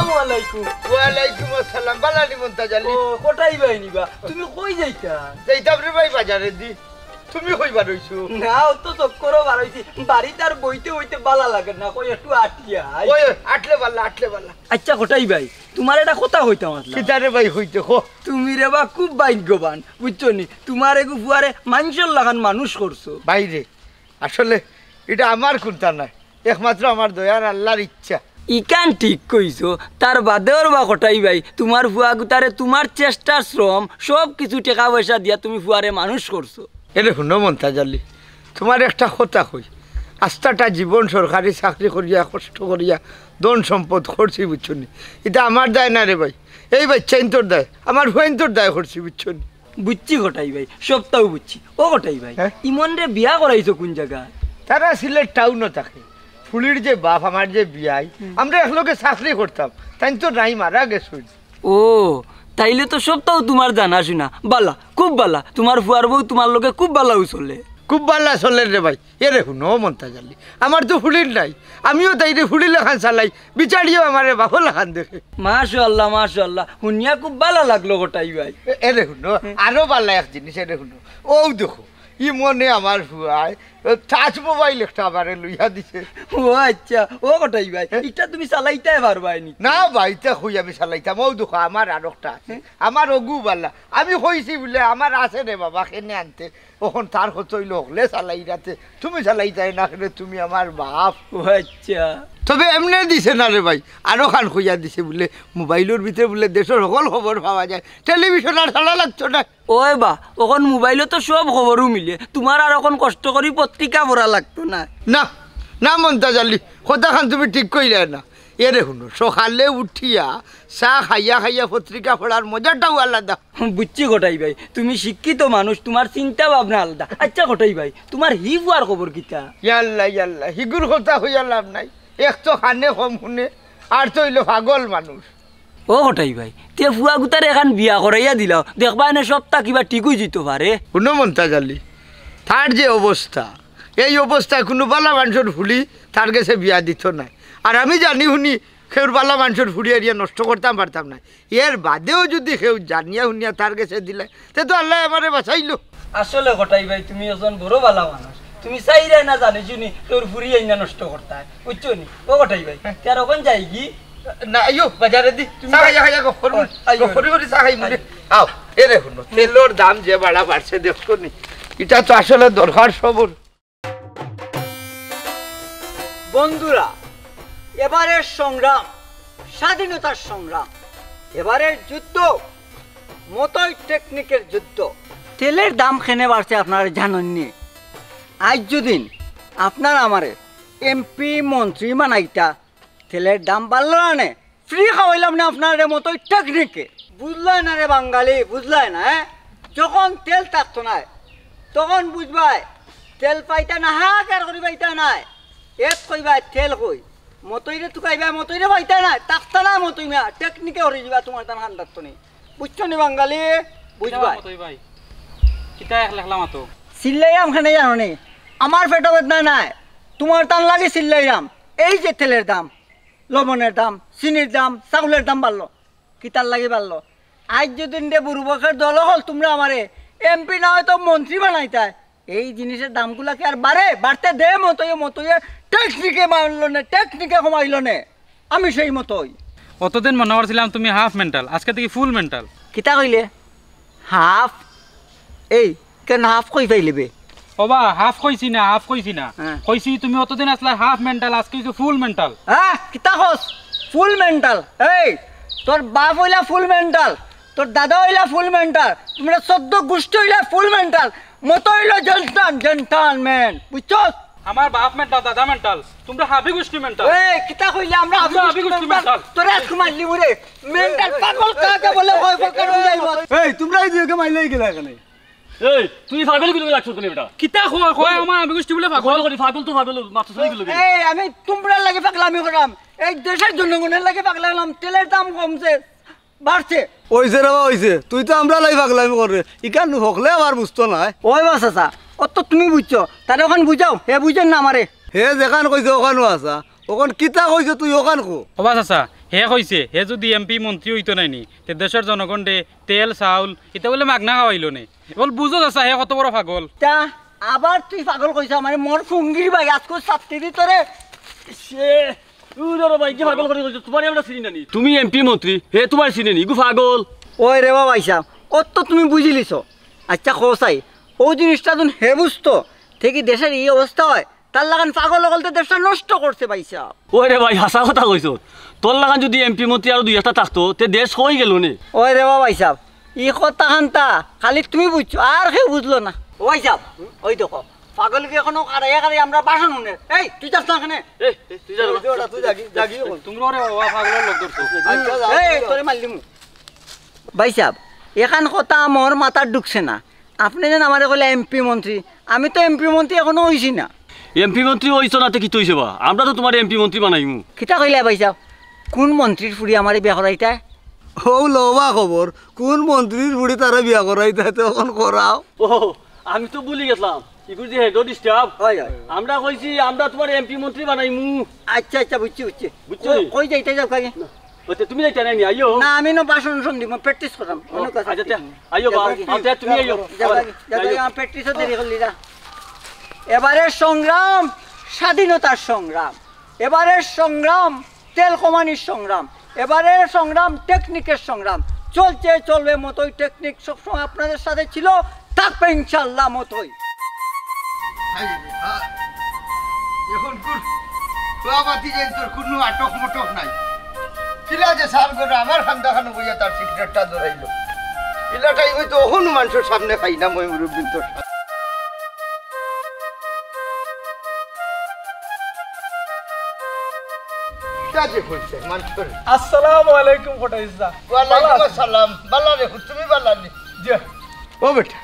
আসসালামু আলাইকুম। ওয়ালাইকুম আসসালাম। বালানি মন্তাজ আলী। ও কোটাই বাইনিবা তুমি কই যাইতা? যাইতাম রে ভাই বাজারে দি। তুমি কইবা রইছো? না ও তো চক্করও বাড়াইছি বাড়ি তার বইতে হইতে বালা লাগে না কই একটু আটিয়া ওই আটলে বালা আটলে বালা। আচ্ছা কোটাই ভাই তোমার এটা কথা হইতাম আসলে কিতারে ভাই হইতে কো তুমি রে বা খুব ভাগ্যবান বুঝছো নি তোমার এগু ফুয়ারে মানুষের লাগান মানুষ করছো বাইরে আসলে এটা আমার কুন্তা না একমাত্র আমার দয়ার আল্লাহর ইচ্ছা ইকান ঠিক কইছো তার বাদেও বা কোটাই ভাই তোমার ফুয়া গুতারে তোমার চেষ্টা শ্রম সব কিছু টাকা পয়সা দিয়া তুমি ফুয়ারে মানুষ করছো এরে শুনো মন্তাজ আলী তোমার একটা কথা কই আস্তাটা জীবন সরকারি চাকরি করিয়া কষ্ট করিয়া ধন সম্পদ করছি বুঝছো নি এটা আমার দায় না রে ভাই এই বাচ্চা তোর দায় আমার হুয়াইন তোর দায় করছি বুঝছো নি বুঝছি গোটাই ভাই সবটাও বুঝছি ও গোটাই ভাই ইমন রে বিয়া করাইছো কোন জায়গা তারা সিলেট টাউনও থাকে ফুলির যে বাপ আমার যে বিয়াই আমরা একলোকে চাকরি করতাম তাই তো নাই মারা গেছো ও তাইলে তো সবটাও তোমার জানা শুনা বালা খুব বালা তোমার ফুয়ার বউ তোমার লোকে খুব বালাও চলে খুব ভালো চলে রে ভাই এরে শুনো মন্তাজ আলী আমার তো ফুলির নাই আমিও তাইরে ফুলি লেখান চালাই বিচারিও আমার বাপু লেখান দেখে মাশাআল্লাহ শুনিয়া খুব ভালো লাগলো গোটাই ভাই এরে শুনো আরো ভালো এক জিনিস এরে শুনো ও দেখো ই মনে আমার ফুয়ায় টাচ মোবাইল একটা আমারে লইয়া দিছে ও আচ্ছা ও গোটাই ভাই এটা তুমি চালাইতে পারবাই নি না ভাইতে হই আমি চালাইতাম ও দেখো আমার আর একটা আছে আমার অগু বাল্লা আমি কইছি বলে আমার আছে রে বাবা কেনে আনতে ওখন তার হতইল হলে চালাই রাতে তুমি চালাইতাই না কেন তুমি আমার বাপ ও আচ্ছা তবে এমনি দিছে না রে ভাই আরো খান খুঁজা দিছে বলে মোবাইলের ভিতরে বলে দেশের সকল খবর পাওয়া যায় টেলিভিশন আর ছাড়া লাগতো না ওই বা ওখন মোবাইলে তো সব খবরও মিলে তোমার আর এখন কষ্ট করি পত্রিকা পড়া লাগতো না না না মন্তাজ আলী কথা খান তুমি ঠিক কইলে না এরে শুনো সকালে উঠিয়া চা খাইয়া খাইয়া পত্রিকা পড়ার মজাটাও আলাদা বুঝছি গোটাই ভাই তুমি শিক্ষিত মানুষ তোমার চিন্তা ভাবনা আলাদা আচ্ছা গোটাই ভাই তোমার হি ফুয়ার খবর কিতা ইয়াল্লা হিগুর কথা হইয়া লাভ নাই এক তো খানে কম শুনে আর তো হইলো পাগল মানুষ ও গোটাই ভাই তে ফুয়া গুতার এখন বিয়া করাইয়া দিলাও দেখবা এনে সপ্তাহ কিবা ঠিকই যেতে পারে শুনো মন্তাজ আলী তার যে অবস্থা এই অবস্থায় কোনো বালা মানুষের ফুলি তার কাছে বিয়া দিত না আর আমি জানি শুনি সেউর বালা মানুষের ফুড়ি এরিয়া নষ্ট করতাম পারতাম না এর বাদেও যদি সেউ জানিয়া শুনিয়া তার কাছে দিলে তে তো আল্লাহ আমারে বাঁচাইলো আসলে গোটাই ভাই তুমি একজন বড় বালা মানুষ তুমি চাইলে না জানি শুনি তোর ফুড়ি আইনা নষ্ট করতা বুঝছো নি ও গোটাই ভাই তার ওখান যাই কি না আইও বাজারে দি চা খাইয়া গফরি চা খাই মনে আও এরে শুনো তেলের দাম যে বাড়া বাড়ছে দেখছো নি এটা তো আসলে দরকার সবর বন্ধুরা এবারের সংগ্রাম স্বাধীনতার সংগ্রাম এবারের যুদ্ধ মতই টেকনিকের যুদ্ধ তেলের দাম খেনে বাড়ছে আপনারা জানেননি আজ যদিন আপনার আমারে এমপি মন্ত্রী মানাইতা তেলের দাম বাড়লো না ফ্রি খাওয়াইলাম না আপনার মতই টেকনিকে বুঝলাই না রে বাঙালি বুঝলাই না যখন তেল থাকতো না তখন বুঝবাই তেল পাইতা না হাকার করি পাইতা নাই এক কইবাই তেল কই মতইরে তুকাইবা মতইরে পাইতা নাই তাকতা না মতইমা টেকনিকে হরি যাবা তোমার তান হান্দাত নি বুঝছো নি বাঙালি বুঝবাই মতই ভাই কিতা এক লাগলাম তো সিল্লাইরাম খানে জানো নি আমার পেটো বেদনা নাই তোমার তান লাগে সিল্লাইরাম এই যে তেলের দাম লবণের দাম চিনির দাম চাউলের দাম বাড়লো কিতার লাগে বাড়লো আজ যদি দে বুড়ুবকের দল হল তোমরা আমারে এমপি না হয়তো মন্ত্রী বানাইতায় এই জিনিসের দামগুলা কি আর বাড়তে দে মতই টেকনিকে মারলো না টেকনিকে কমাইলো না আমি সেই মতই অতদিন মনে করছিলাম তুমি হাফ মেন্টাল আজকে থেকে ফুল মেন্টাল কিতা কইলে হাফ এই কেন হাফ কই পাইলিবে ওবা হাফ কইছি না কইছি তুমি অতদিন আসলে হাফ মেন্টাল আজকে ফুল মেন্টাল হ্যাঁ কিতা কস ফুল মেন্টাল এই তোর বাপ হইলা ফুল মেন্টাল তোর দাদা হইলা ফুল মেন্টাল তোমরা 14 গোষ্ঠী হইলা ফুল মেন্টাল মতো হইলো জেন্টালম্যান বুঝছো আমার বাপ মেন্টাল দাদা মেন্টাল তোমরা হাফি গোষ্ঠী মেন্টাল এই কিতা কইলে আমরা হাফি গোষ্ঠী মেন্টাল তোরা আজকে মারলি মুরে মেন্টাল পাগল কাকে বলে ভয় ফকর হই যাইব এই তোমরা এই দিকে মাইলাই গেলা কেন এই তুই পাগল কি লাগছ তুমি বেটা কিতা কয় আমার হাফি গোষ্ঠী বলে পাগল করি পাগল তো পাগল মাত্র সই গেল এই আমি তোমরা লাগে পাগলামি করাম এই দেশের জনগণের লাগে পাগলাম তেলের দাম কমছে বাড়ছে ওইছে রে ওইছে তুই তো আমরা লাই পাগলামি করে ইকান হকলে আবার বুঝতো না ওই বাস আসা অত তুমি বুঝছো তার ওখান বুঝাও হে বুঝেন না আমারে হে যেখান কইছে ওখানো আসা ওখান কিতা কইছে তুই ওখান কো ওবা চাচা হে কইছে হে যদি এমপি মন্ত্রী হইতো নাইনি তে দেশের জনগণ দে তেল চাউল এটা বলে মাগনা খাওয়াইলো নে বল বুঝো যাচ্ছা হে কত বড় পাগল তা আবার তুই পাগল কইছ মানে মোর ফুঙ্গির ভাই আজকে ছাত্রী ভিতরে সে ভাই কি পাগল করে কইছো তোমার আমরা চিনি নানি তুমি এমপি মন্ত্রী হে তোমার চিনি নি গু পাগল ওই রে বাবা আইসা অত তো তুমি বুঝিলিছ আচ্ছা খোসাই ও জিনিসটা তুমি হে বুঝতো থেকে দেশের এই অবস্থা হয় তার লাগান পাগল তো দেশটা নষ্ট করছে পাইসা ওই রে ভাই হাসা কথা কইছো তোর লাগান যদি এমপি মন্ত্রী আর দুই একটা থাকতো তে দেশ হয়ে গেল নে ওই রে বাবা আইসা ই কথা খান্তা খালি তুমি বুঝছো আর কেউ বুঝলো না ওই যাব ওই দেখো পাগলকে এখনো কারাই আমরা বাসন শুনে এই তুই যাস না এখানে তুই যা তুই জাগি তোমরা রে বাবা পাগলের লোক ধরছো এই তোরে মারলিমু ভাই সাহেব এখান কথা আমার মাথার ঢুকছে না আপনি যেন আমার কইলে এমপি মন্ত্রী আমি তো এমপি মন্ত্রী এখনো হইছি না এমপি মন্ত্রী হইছো না তে কি তৈছে বা আমরা তো তোমার এমপি মন্ত্রী বানাইমু কিতা কইলে ভাই সাহেব কোন মন্ত্রীর ফুড়ি আমার বিয়া করাইতা ও লবা খবর কোন মন্ত্রীর বুড়ি তারা বিয়া করাইতে তখন করাও ও আমি তো ভুলে গেলাম ইগুর যে হেড ডিস্টার্ব হয় হয় আমরা কইছি আমরা তোমার এমপি মন্ত্রী বানাইমু আচ্ছা আচ্ছা বুঝছি বুঝছো? কই যাইতে যাও কাকে ওতে তুমি যাইতা নাই আইও না আমি না বাসন দিব প্র্যাকটিস করাম অন্য কথা আচ্ছা আইও বা আচ্ছা তুমি আইও প্র্যাকটিসও দেরি করলি না এবারের সংগ্রাম স্বাধীনতার সংগ্রাম এবারের সংগ্রাম তেল কমানির সংগ্রাম এবারের সংগ্রাম টেকনিকের সংগ্রাম চলবে মতোই টেকনিক সবসময় আপনাদের সাথে ছিল থাকবে ইনশাল্লাহ মতোই এখন কোন বাবাতি যে তোর কোনো আটক মটক নাই কিলা যে সাল করে আমার খান্দা খানো বইয়া তার সিগারেটটা ধরাইলো এলাকায় হয়তো ওখানো মানুষের সামনে খাই না মই মুরব্বী তোর কাজে করছে মানুষের আসসালামু আলাইকুম ফটাইসা ওয়ালাইকুম আসসালাম বালা রে তুমি বালা নি জি ও বেটা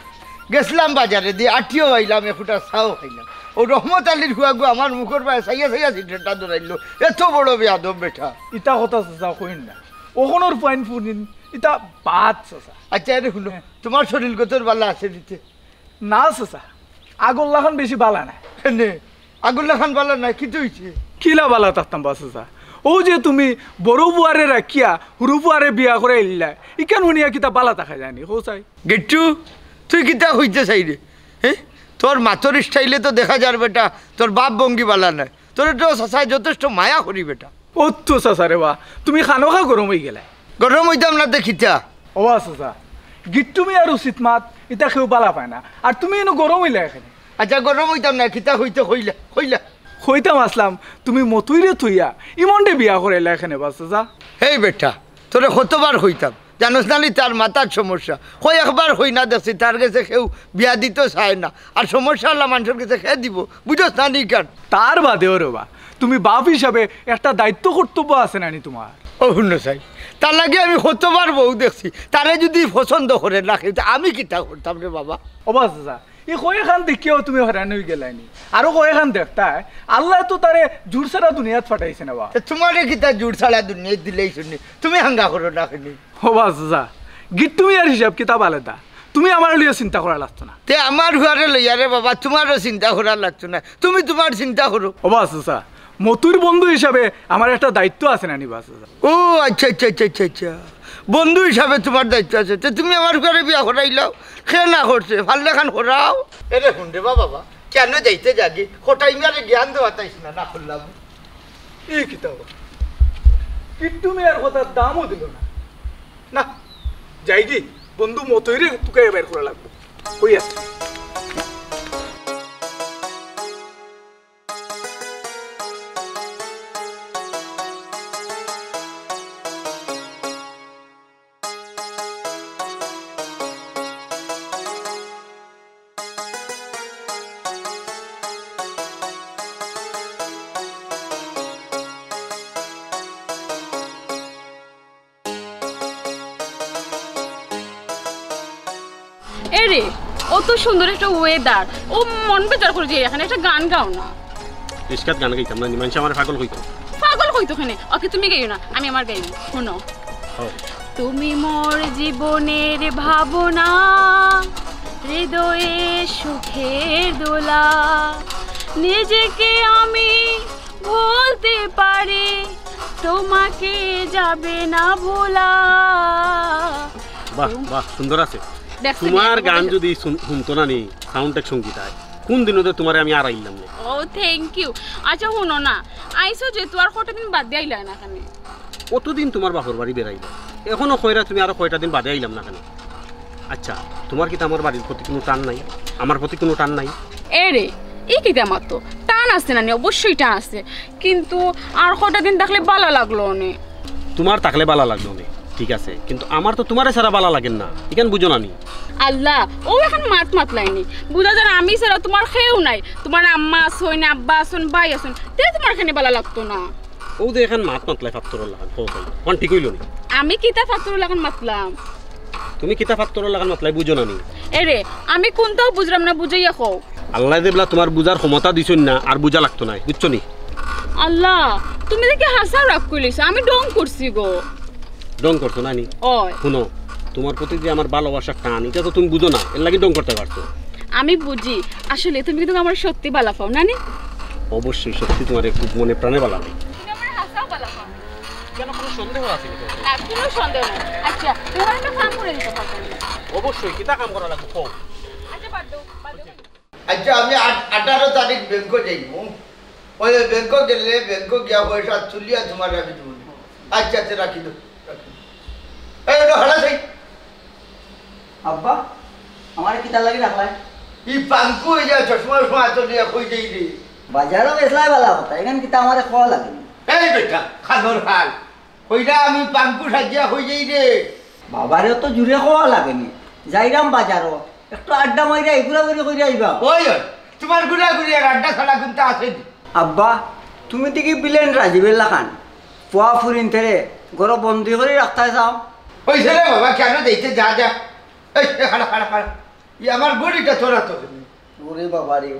গেছিলাম বাজারে দিয়ে আটিও আইলাম এফুটা চাও খাইলাম ও রহমত আলীর হুয়াগু আমার মুখর পায়ে সাইয়া সিগারেটটা ধরাইলো এত বড় বেয়াদব বেটা ইটা কথা চাচা কইন না ওখনোর পয়েন্ট ফুনিন ইটা বাদ চাচা আচ্ছা আরে শুনো তোমার শরীর কতর বালা আছে দিতে না চাচা আগল্লা খান বেশি বালা না নে আগুল্লা খান বালা নাই কি হইছে কিলা বালা থাকতাম বা চাচা ও যে তুমি বড় বুয়ারে রাখিয়া হুরু বুয়ারে বিয়া করে এলিলা ইকান শুনিয়া কিতা বালা দেখা যায়নি হো চাই গেট্টু তুই কিতা হইতে চাই রে হ্যাঁ তোর মাথর স্টাইলে তো দেখা যার বেটা তোর বাপ বঙ্গি বালা নাই তোর তো চাচাই যথেষ্ট মায়া করি বেটা ও তো চাচা রে বা তুমি খানো খা গরম হয়ে গেলে গরম হইতাম না দেখিতা ও চাচা গিট্টুমি আর উচিত মাত ইটা কেউ বালা পায় না আর তুমি এনে গরম হইলা এখানে আচ্ছা গরম হইতাম না কিতা হইতে হইলা হইলা হইতাম আসলাম তুমি মতুইরে থইয়া ইমনটে বিয়া করে এলা এখানে বা চাচা হেই বেটা তোরে কতবার হইতাম জানোস না তার মাথার সমস্যা কই একবার হই না দেখছি তার কাছে কেউ বিয়া দিতে চায় না আর সমস্যা হলে মানুষের কাছে খেয়ে দিব বুঝোস না নি কান তার বাদেও রে বা তুমি বাপ হিসাবে একটা দায়িত্ব কর্তব্য আছে নানি তোমার ও শূন্য চাই তার লাগে আমি কতবার বউ দেখছি তারে যদি পছন্দ করে রাখি আমি কিতা করতাম রে বাবা ও বা চাচা এই কয়েখান দেখিও তুমি হরান হয়ে গেলাইনি আরো কয়েখান দেখতাই আল্লাহ তো তারে জুড় সারা দুনিয়াত ফাটাইছে না বা তোমারে কিতা জুড় ছাড়া দুনিয়া দিলেই শুনি তুমি হাঙ্গা করো রাখনি ও বা চাচা গিট্টুমি আর হিসাব কিতাব আলাদা তুমি আমার লিয়ে চিন্তা করা লাগতো না তে আমার হুয়ারে লইয়া রে বাবা তোমারও চিন্তা করা লাগতো না তুমি তোমার চিন্তা করো ও বা চাচা মতুর বন্ধু হিসাবে আমার একটা দায়িত্ব আছে নানি বা চাচা ও আচ্ছা আচ্ছা আচ্ছা আচ্ছা আচ্ছা বন্ধু হিসাবে তোমার দায়িত্ব আছে তো তুমি আমার ঘরে বিয়া করাইলাও খে না করছে ভাল্লা খান করাও এরে শুনরে বাবা কেন যাইতে জাগি কোটাই মারে জ্ঞান দেওয়া তাইস না না করলাম এই কিতাব গিট্টুমি আর কথার দামও দিল না না যাই কি বন্ধু মতইরে তোকে বের করা লাগবে কই আছে এরে অত সুন্দর একটা ওয়েদার ও মন বেচার করে যে এখানে একটা গান গাও না ইসকাত গান গাইতাম না মানুষ আমার পাগল কইতো পাগল কইতো ওখানে ওকে তুমি গাইও না আমি আমার গাইব শোনো তুমি মোর জীবনের ভাবনা হৃদয়ে সুখের দোলা নিজেকে আমি বলতে পারি তোমাকে যাবে না ভোলা। বাহ বাহ সুন্দর আছে। দেখছো তোমার নি? গান যদি শুনতো না নি সাউন্ড এক সঙ্গীত হয় কোন দিনও তোমারে আমি আর আইলাম না। ও থ্যাংক ইউ। আচ্ছা শুনো না, আইসো যে তোমার কটা দিন বাদ দিয়ে আইলা না কেন? কতদিন তোমার বাপর বাড়ি বেড়াইলা এখনো কইরা তুমি আরো কয়টা দিন বাদে আইলাম না কেন? আচ্ছা তোমার কি আমার বাড়ির প্রতি কোনো টান নাই? আমার প্রতি কোনো টান নাই? এ রে এই কি আমার তো টান আছে না নি, অবশ্যই টান আছে, কিন্তু আর কটা দিন থাকলে ভালো লাগলো অনেক। তোমার থাকলে বালা লাগলো না ঠিক আছে, কিন্তু আমার তো তোমারে ছাড়া বালা লাগেন না, এখান বুঝো না নি? আল্লাহ ও এখন মাতলাইনি, বুঝা যায় আমি ছাড়া তোমার খেয়েও নাই, তোমার আম্মা আসুন, আব্বা আসুন, ভাই আসুন, তে তোমার এখানে ভালো লাগতো না। ও যে এখন মাতলাই ফাত্তর লাগান কোন ঠিক হইল নি? আমি কিতা ফাতুর লাগান মাতলাম? তুমি কিতা ফাত্তর লাগান মাতলাই বুঝো না নি? এরে আমি কোনটাও বুঝলাম না, বুঝাইয়া খাও। আল্লাহ দেবলা তোমার বুঝার ক্ষমতা দিছুন না, আর বুঝা লাগতো না, বুঝছো নি? আল্লাহ তুমি দেখি হাসা রাগ করিস, আমি ডং করছি গো। ডং করছো না নি? ওই শুনো তোমার প্রতি যে আমার ভালোবাসার টান এটা তো তুমি বুঝো না, এর লাগি ডং করতে পারছো। আমি বুঝি, আসলে তুমি কিন্তু আমার সত্যি বালা পাও না নি? অবশ্যই সত্যি তোমার খুব মনে প্রাণে ভালো লাগে। তুমি আমার হাসাও বালা পাও কেন কোনো সন্দেহ আছে নাকি? না, কোনো সন্দেহ নাই। আচ্ছা তুমি একটা কাম করে দিতে পারবে? অবশ্যই কিতা কাম করা লাগবে কও। আচ্ছা বাদ দাও। আচ্ছা আমি 18 তারিখ ব্যাংকে যাইব, ওই ব্যাংকে গেলে ব্যাংকে গিয়া পয়সা তুলিয়া তোমার আমি দেবো। আচ্ছা আচ্ছা রাখি দো, এই হাড়া যাই। আব্বা আমার কিতা লাগি রাখলাই? ই পাঙ্কু হয়ে যায় চশমা সময় তুলিয়া কই যাই রে। বাজারও বেচলাই বালা কথা, এখান কিতা আমার খাওয়া লাগেনি। এই বেটা খাদর হাল কইরা আমি পাঙ্কু সাজিয়া হই যাই রে। বাবারেও তো জুড়ে খাওয়া লাগেনি, যাইরাম বাজারও একটু আড্ডা মাইরা এগুলা করে কইরা আইবা। ওই ওই তোমার গুড়া গুড়ি আর আড্ডা ছাড়া কিন্তু আছে নি। আব্বা তুমি দেখি বিলেন রাজীবের লাখান পোয়া ফুরিন থেরে ঘর বন্দি করে রাখতে চাও। হইছে রে বাবা কেন দিতে যা যা। এই খাড়া খাড়া খাড়া ই আমার গড়িটা তোরা তো। ওরে বাবা রে,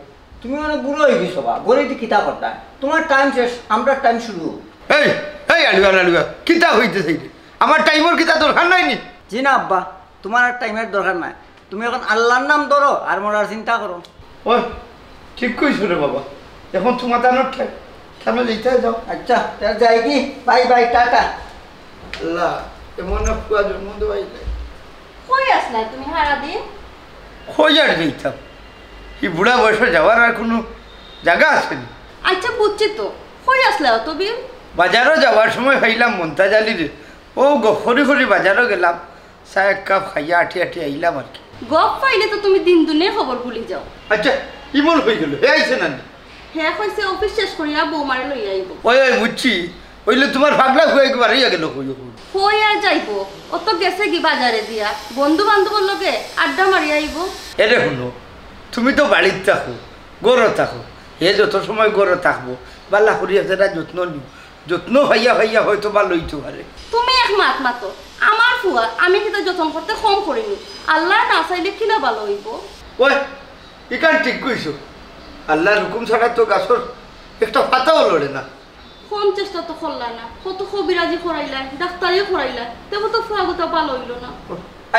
তুমি অনেক বুড়ো হয়ে গেছো বা গড়িতে কিতা করতা, তোমার টাইম শেষ, আমরা টাইম শুরু। এই এই আলুয়া কিতা হইতেছে রে, আমার টাইমের কিতা দরকার নাই নি। জি না আব্বা, তোমার আর টাইমের দরকার নাই, তুমি এখন আল্লাহর নাম ধরো আর মরার চিন্তা করো। ওই ঠিক কইছো রে বাবা, এখন তোমার দানোর কেন যেতে যাও। আচ্ছা তার যাই কি, বাই বাই, টাটা। আল্লাহ এমন পুয়া জন্ম দেওয়াই যায়। কই আসলা তুমি হারা দিন? খোঁজ আর যেতাম, এই বুড়া বয়সে যাওয়ার আর কোনো জায়গা আছে না। আচ্ছা বুঝছি তো, কই আসলা তুমি? বাজারও যাওয়ার সময় খাইলাম মন্তা জালি রে, ও খরি খরি বাজারও গেলাম, চা এক কাপ খাইয়া আঠি আঠি আইলাম আর কি। গপ পাইলে তো তুমি দিন দুনিয়ার খবর ভুলি যাও। আচ্ছা ইমন হয়ে গেল, হে আইছে না? হ্যাঁ কইছে অফিস শেষ করিয়া বৌমারে লইয়া আইব। ওই ওই বুঝছি, ওইলে তোমার ভাগলা হয়ে একবার হইয়া গেল। কই আর যাইব, ও তো গেছে কি বাজারে দিয়া বন্ধু বান্ধবের লগে আড্ডা মারিয়া আইব। এরে শুনো, তুমি তো বাড়িতে থাকো, গড়ে থাকো, হে যত সময় গড়ে থাকবো বাল্লা করিয়া সেটা যত্ন নিও, যত্ন হইয়া হইয়া হয়তো বা লইতে পারে। তুমি এক মাত মাতো, আমার ফুয়া আমি কিন্তু যত্ন করতে কম করিনি, আল্লাহ না চাইলে কিনা ভালো হইব। ওই ইকান ঠিক কইছো, আল্লাহর হুকুম ছাড়া তো গাছর একটা পাতাও লড়ে না। কোন চেষ্টা তো করলা না, কত কবিরাজি করাইলা, ডাক্তারিও করাইলা, তেমন তো ফুয়া গোটা ভালো হইল না।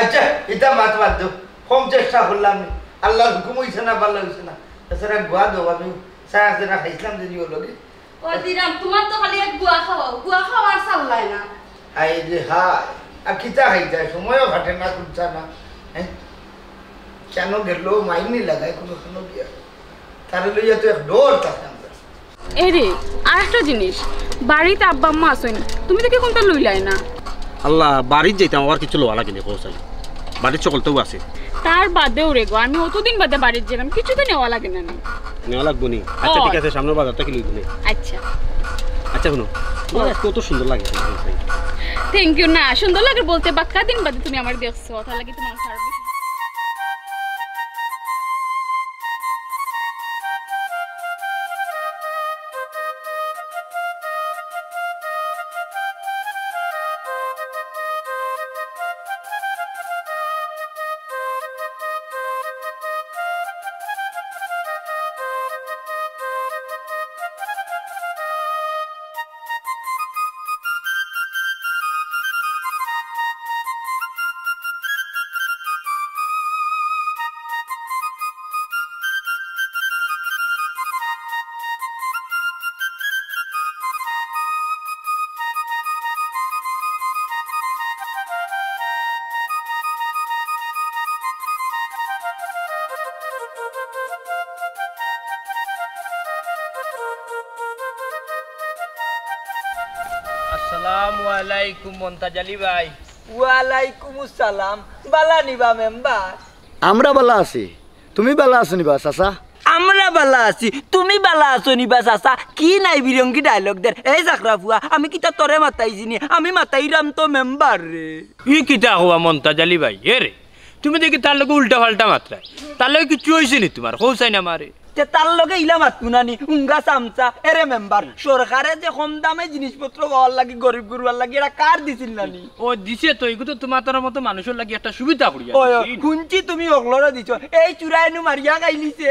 আচ্ছা এটা মাত বাদ দাও, কম চেষ্টা করলাম, আল্লাহর হুকুম হইছে না, ভালো হইছে না। তাছাড়া গোয়া দেবো, আমি চা যেটা খাইছিলাম যদি ও লগে। ও দিরাম তোমার তো খালি এক গুয়া খাওয়াও, গুয়া খাওয়ার চাল্লাই না। হাই রে হাই, আর কিতা খাই যায়, সময়ও ঘাটে না, কুচ্ছা না। হ্যাঁ কেন গেল মাইনি লাগায় কোনো দিয়া, তারে লইয়া তো এক ডোর থাকে আমরা। এরে আর একটা জিনিস, বাড়িতে আব্বা আম্মা আসেন, তুমি দেখি কোনটা লইলাই না? আল্লাহ বাড়ির যাইতাম আবার কিছু লোয়া লাগে না কোসাই, বাড়ির সকলতেও আছে। তার বাদেও রে গো, আমি অতদিন বাদে বাড়ির গেলাম, কিছু তো নেওয়া লাগে না। নেওয়া লাগবো নি? আচ্ছা ঠিক আছে, সামনের বাজারটা কি লইব নি? আচ্ছা আচ্ছা শুনো, তোমার কত সুন্দর লাগে। Thank you. না সুন্দর লাগে বলতে, বাক্কা দিন বাদে তুমি আমার দেখছো, তাহলে কি তোমার সার্ভিস আসসালামু আলাইকুম মন্তাজ আলী ভাই। ওয়ালাইকুম আসসালাম। বালা নিবা মেম্বার? আমরা বালা আছি, তুমি বালা আছো নিবা চাচা? আমরা বালা আছি, তুমি বালা আছো নিবা চাচা? কি নাই বিরঙ্গি ডায়লগ দের। এই চাকরা ফুয়া, আমি কিতা তরে মাতাইছি নি? আমি মাতাইরাম তো মেম্বার রে। ই কিতা হওয়া মন্তাজ আলী ভাই? এ রে তুমি দেখি তার লগে উল্টা পাল্টা মাত্রায়, তার লগে কিছু হয়েছে নি তোমার? কৌসাই না মারে তে তার লগে ইলা মাতু নানি উঙ্গা চামচা। এরে মেম্বার, সরকারে যে কম দামে জিনিসপত্র হওয়ার লাগি গরিব গুরুয়ার লাগি এটা কার দিছিল নানি? ও দিছে তো, এগুলো তোমার তোর মতো মানুষের লাগি একটা সুবিধা করিয়া শুনছি তুমি অগলরে দিছ। এই চুরাইনু মারিয়া গাইলিছে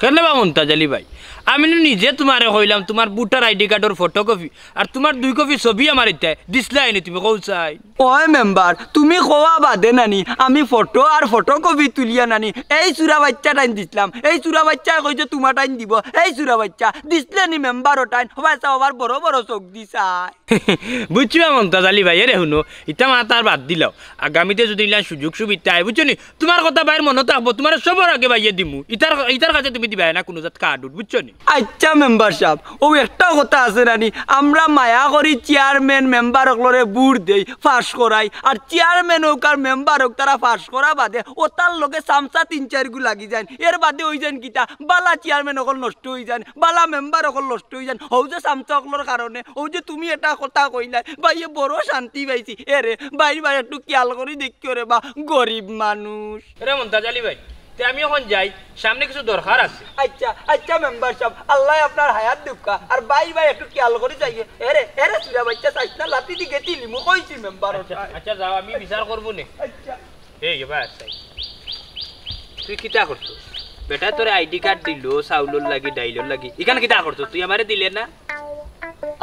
কেন বা মন্তাজ আলী ভাই? আমি নিজে তোমারে কইলাম তোমার বুটার আইডি কার্ডের ফটোকপি আর তোমার 2 কপি ছবি আমার ইত্যাই দিসলাই নি তুমি কৌসাই? ওই মেম্বার, তুমি কোয়া বাদে নানি আমি ফটো আর ফটোকপি তুলিয়া নানি এই চুরা বাচ্চা টাইম দিছিলাম। এই চুরা বাচ্চা কইছে তোমার টাইম দিব। এই চুরা বাচ্চা দিসলে নি মেম্বার ও টাইম হবাই আবার বড় বড় চোখ দিছাই। বুঝছি মন্তাজ আলী ভাই। এরে শুনো, ইটা মাতার বাদ দিলাও, আগামীতে যদি ইলা সুযোগ সুবিধা আয় বুঝছো নি, তোমার কথা বাইর মনে থাকবো, তোমার সবার আগে বাইয়ে দিমু। ইটার কাছে তুমি দিবা না কোনো জাত কার্ড, বুঝছো নি? আচ্ছা মেম্বার সাহেব, ও একটা কথা আছে নানি, আমরা মায়া করি চেয়ারম্যান মেম্বার হকলরে বুট দেই ফাঁস করাই, আর চেয়ারম্যান হোক আর মেম্বার হোক তারা ফাঁস করা বাদে ও তার লগে চামচা 3-4 গু লাগি যায়। এর বাদে ওই যান কিতা বালা চেয়ারম্যান হকল নষ্ট হয়ে যান, বালা মেম্বার হকল নষ্ট হয়ে যান। ও যে চামচা হকলর কারণে ও যে তুমি এটা কথা কইলাই ভাই, বড় শান্তি পাইছি। এরে বাইরে বাইরে একটু খেয়াল করি দেখিও রে বা গরিব মানুষ। এরে মন্তাজ আলী ভাই, তে আমি এখন যাই, সামনে কিছু দরকার আছে। আচ্ছা আচ্ছা মেম্বার সাহেব, আল্লাহ আপনার হায়াত দুঃখা। আর বাই বাই একটু খেয়াল করে যাইয়ে। এরে এরে চুরা বাচ্চা চাইছ না লাতি দিকে তিলিমু কইছি মেম্বার। আচ্ছা যাও, আমি বিচার করবো নে। আচ্ছা এই এবার চাই তুই কিতা করছো বেটা? তোর আইডি কার্ড দিল চাউলর লাগি ডাইলর লাগি, এখানে কিতা করছো তুই? আমারে দিলে না?